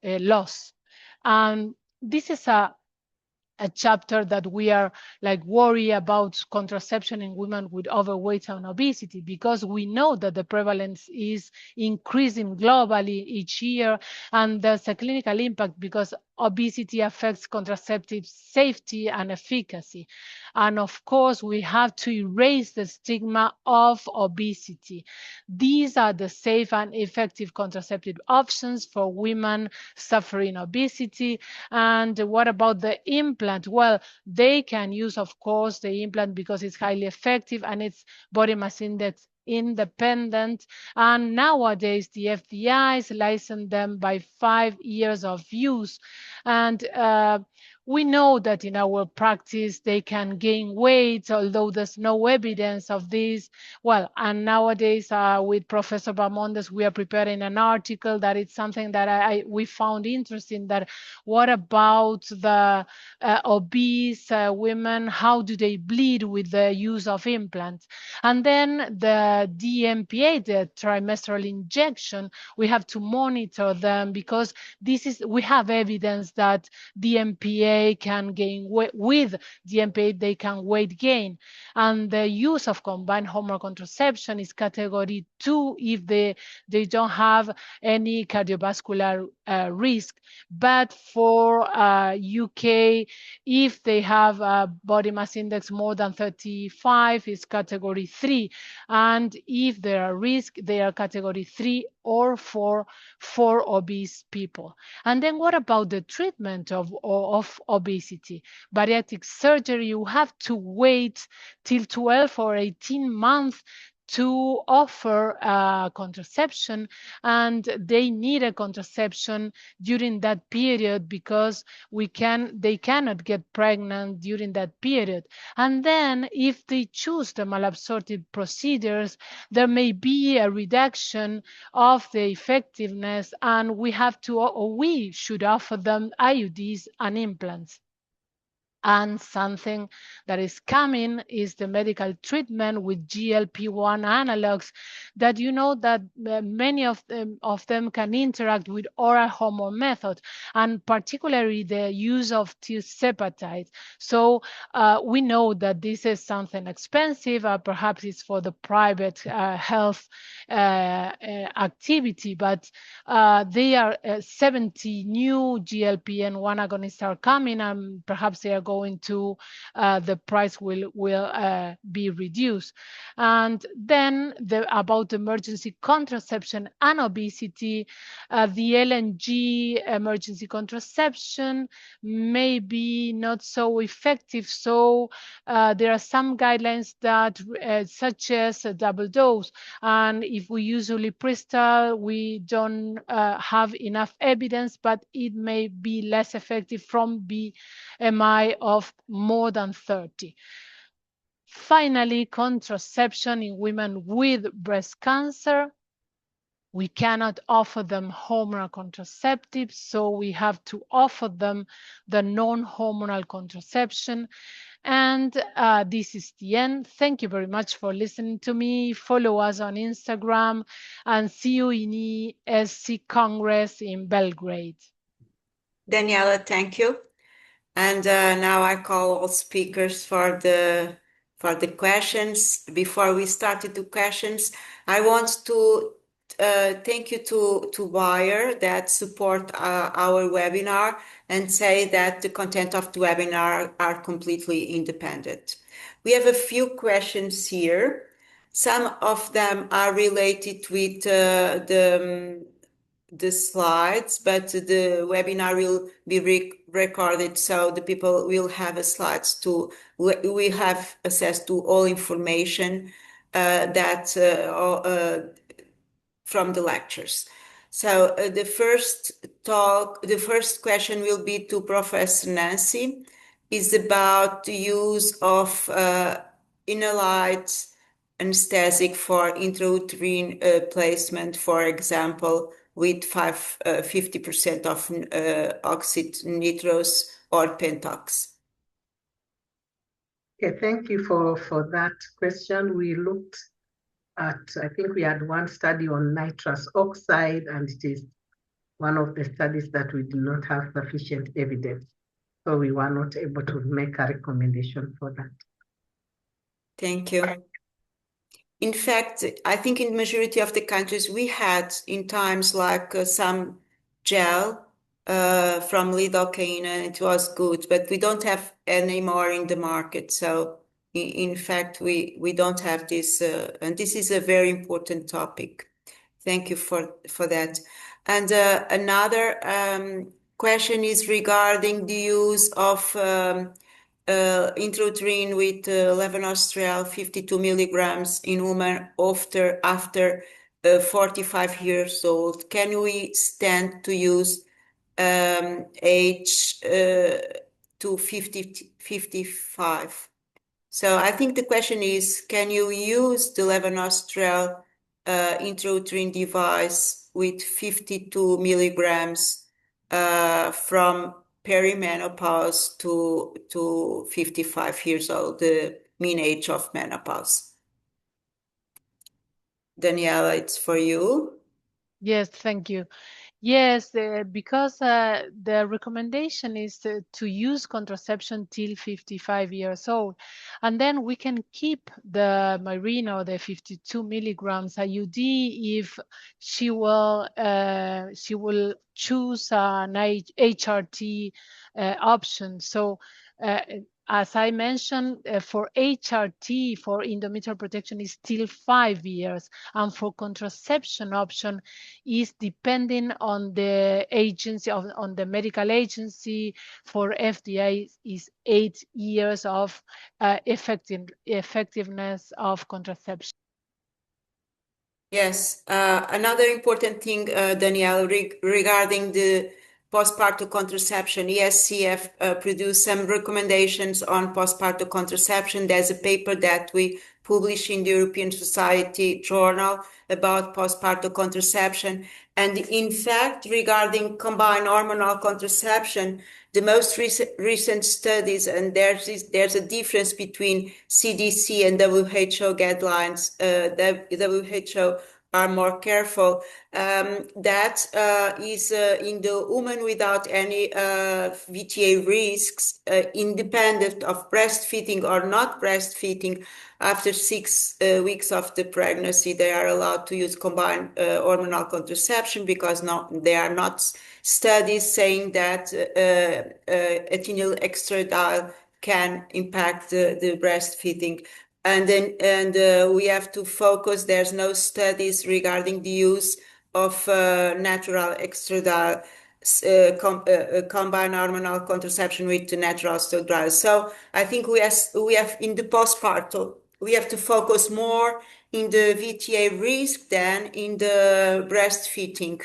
loss. This is a chapter that we are like worried about contraception in women with overweight and obesity, because we know that the prevalence is increasing globally each year, and there's a clinical impact because obesity affects contraceptive safety and efficacy. And of course, we have to erase the stigma of obesity. These are the safe and effective contraceptive options for women suffering obesity. And what about the implant? Well, they can use, of course, the implant because it's highly effective and it's body mass index independent. And nowadays, the FDIs license them by 5 years of use. And we know that in our practice, they can gain weight, although there's no evidence of this. Well, and nowadays with Professor Bamondes, we are preparing an article that it's something that we found interesting, that what about the obese women? How do they bleed with the use of implants? And then the DMPA, the trimestral injection, we have to monitor them because we have evidence that DMPA can gain weight. With DMPA, they can weight gain. And the use of combined hormonal contraception is category 2 if they don't have any cardiovascular risk. But for UK, if they have a body mass index more than 35, is category 3. And if there are risk, they are category 3 or 4 for obese people. And then what about the treatment of obesity? Bariatric surgery, you have to wait till 12 or 18 months to offer contraception, and they need a contraception during that period because they cannot get pregnant during that period. And then if they choose the malabsorptive procedures, there may be a reduction of the effectiveness, and we should offer them IUDs and implants. And something that is coming is the medical treatment with GLP-1 analogs, that you know that many of them can interact with oral hormone methods, and particularly the use of tirzepatide. So we know that this is something expensive, perhaps it's for the private health activity, but there are 70 new GLP-1 agonists are coming, and perhaps they are going going to the price will be reduced. And then about emergency contraception and obesity, the LNG emergency contraception may be not so effective. So there are some guidelines that such as a double dose. And if we use ulipristal, we don't have enough evidence, but it may be less effective from BMI of more than 30. Finally, contraception in women with breast cancer. We cannot offer them hormonal contraceptives, so we have to offer them the non-hormonal contraception. And this is the end. Thank you very much for listening to me. Follow us on Instagram and see you in ESC Congress in Belgrade. Daniela, thank you. And now I call all speakers for the questions. Before we start the questions, I want to thank you to Wire that support our webinar and say that the content of the webinar are completely independent. We have a few questions here. Some of them are related with the slides, but the webinar will be recorded, so the people will have slides to. We have access to all information that from the lectures. So the first question will be to Professor Nancy, is about the use of inhaled anesthetic for intrauterine placement, for example, with 50% of oxide nitrous or pentox. Okay, thank you for that question. We looked at, I think we had one study on nitrous oxide, and it is one of the studies that we do not have sufficient evidence. So we were not able to make a recommendation for that. Thank you. In fact, I think in the majority of the countries we had in times like some gel from lidocaine, and it was good, but we don't have any more in the market. So in fact, we don't have this, and this is a very important topic. Thank you for that. And another question is regarding the use of intrauterine with levonorgestrel 52 milligrams in women after 45 years old. Can we stand to use age to 55? So I think the question is, can you use the levonorgestrel intrauterine device with 52 milligrams from perimenopause to 55 years old, the mean age of menopause? Daniela, it's for you. Yes, thank you. Yes, because the recommendation is to use contraception till 55 years old. And then we can keep the Mirena or the 52 milligrams IUD if she will choose an HRT option. So as I mentioned, for HRT, for endometrial protection, is still 5 years. And for contraception option is depending on the agency, on the medical agency. For FDA is 8 years of effectiveness of contraception. Yes, another important thing, Danielle, regarding the postpartum contraception, ESCF produced some recommendations on postpartum contraception. There's a paper that we published in the European Society Journal about postpartum contraception. And in fact, regarding combined hormonal contraception, the most recent studies, and there's a difference between CDC and WHO guidelines. The WHO are more careful. That is in the woman without any VTA risks, independent of breastfeeding or not breastfeeding. After 6 weeks of the pregnancy, they are allowed to use combined hormonal contraception, because there are not studies saying that ethinyl estradiol can impact the breastfeeding. And we have to focus. There's no studies regarding the use of natural estradiol, combined hormonal contraception with the natural estradiol. So I think we have in the postpartum, we have to focus more in the VTA risk than in the breastfeeding.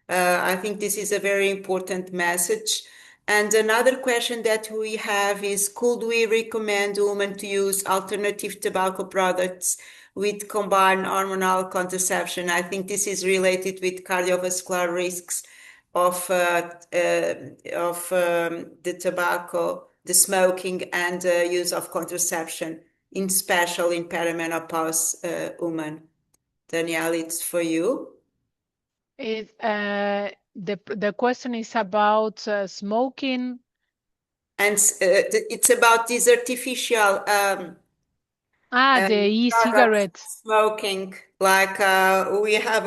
I think this is a very important message. And another question that we have is, could we recommend women to use alternative tobacco products with combined hormonal contraception? I think this is related with cardiovascular risks of the tobacco, the smoking, and use of contraception, in special in perimenopause women. Daniela, it's for you. The question is about smoking. And it's about these artificial the e-cigarettes. smoking. Like we have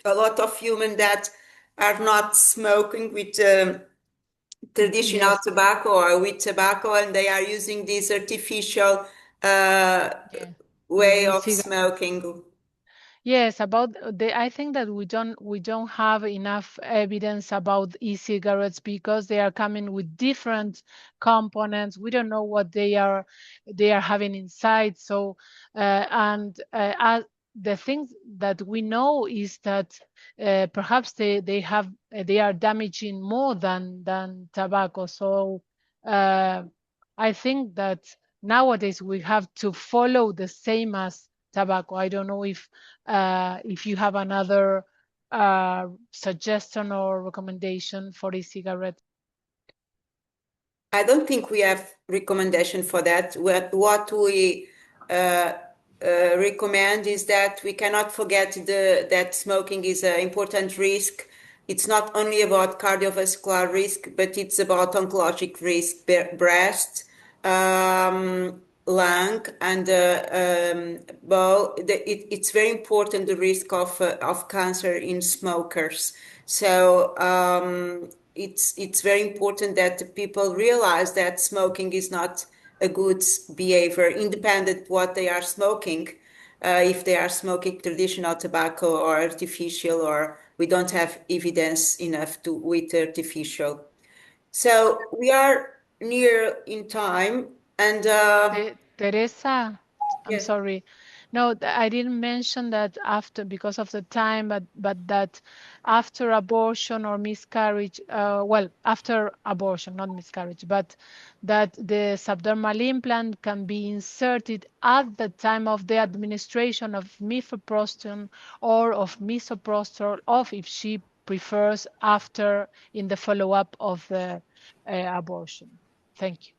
a lot of women that are not smoking with traditional tobacco or with tobacco, and they are using this artificial way of smoking. Yes, about I think that we don't have enough evidence about e-cigarettes because they are coming with different components. We don't know what they are having inside. So the things that we know is that perhaps they are damaging more than tobacco. So I think that nowadays we have to follow the same as tobacco. I don't know if you have another suggestion or recommendation for e-cigarette. I don't think we have recommendation for that. What we recommend is that we cannot forget that smoking is an important risk. It's not only about cardiovascular risk, but it's about oncologic risk, breast, lung, and bowel. It's very important, the risk of cancer in smokers. So it's very important that people realize that smoking is not a good behavior, independent what they are smoking. If they are smoking traditional tobacco or artificial, or we don't have evidence enough with artificial. So we are near in time, and Teresa, I'm yes. sorry. No, I didn't mention that because of the time, but that after abortion or miscarriage, after abortion, not miscarriage, but that the subdermal implant can be inserted at the time of the administration of mifepristone or of misoprostol, or if she prefers after in the follow-up of the abortion. Thank you.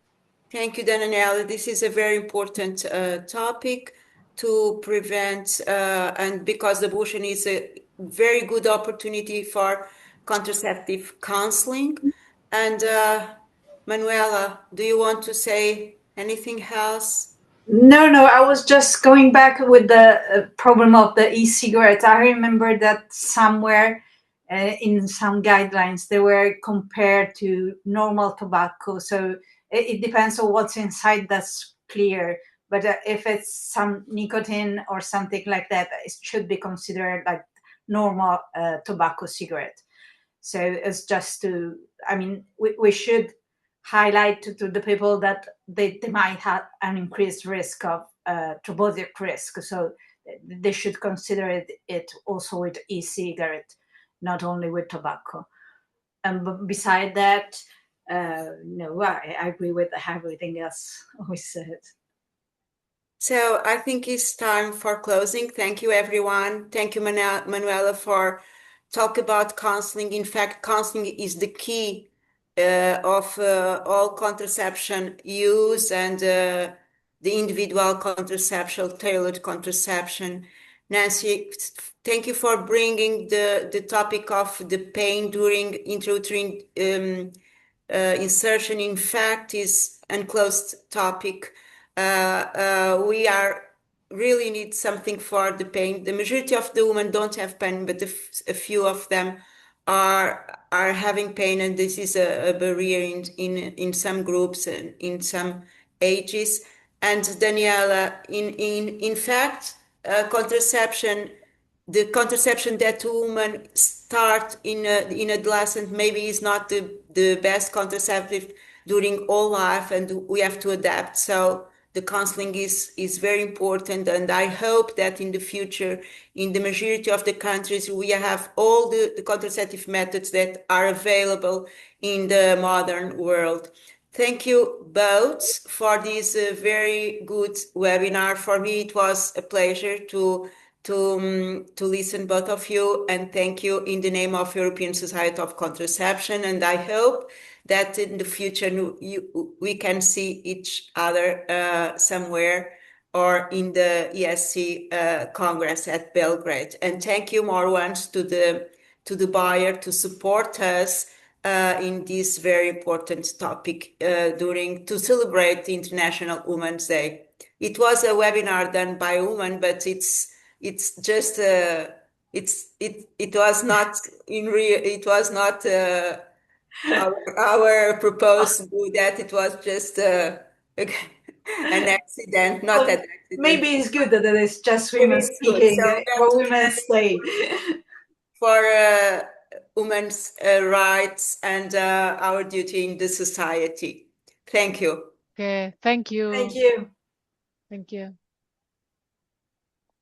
Thank you, Daniela. This is a very important topic to prevent, and because abortion is a very good opportunity for contraceptive counseling. And Manuela, do you want to say anything else? No, I was just going back with the problem of the e-cigarette. I remember that somewhere in some guidelines they were compared to normal tobacco. So it depends on what's inside, that's clear. But if it's some nicotine or something like that, it should be considered like normal tobacco cigarette. So it's just we should highlight to the people that they might have an increased risk of thrombotic risk. So they should consider it also with e-cigarette, not only with tobacco. And beside that, no, I agree with everything else we said. So I think it's time for closing. Thank you, everyone. Thank you, Manuela, for talk about counseling. In fact, counseling is the key of all contraception use and the individual contraception, tailored contraception. Nancy, thank you for bringing the topic of the pain during intrauterine insertion. In fact, is enclosed topic. We are really need something for the pain. The majority of the women don't have pain, but a few of them are are having pain, and this is a barrier in some groups and in some ages. And Daniela, in fact, the contraception that women start in adolescence maybe is not the best contraceptive during all life, and we have to adapt. So the counseling is very important, and I hope that in the future, in the majority of the countries, we have all the contraceptive methods that are available in the modern world. Thank you both for this very good webinar. For me, it was a pleasure to listen, both of you, and thank you in the name of European Society of Contraception. And I hope that in the future we can see each other somewhere or in the ESC Congress at Belgrade. And thank you more once to the buyer to support us in this very important topic to celebrate the International Women's Day. It was a webinar done by a woman, but it's just it was not our proposed to do that. It was just an accident, not an accident. Maybe it's good that it's just Maybe women it's good. speaking So for Women's Day. For women's rights and our duty in the society. Thank you. Okay, thank you. Thank you. Thank you.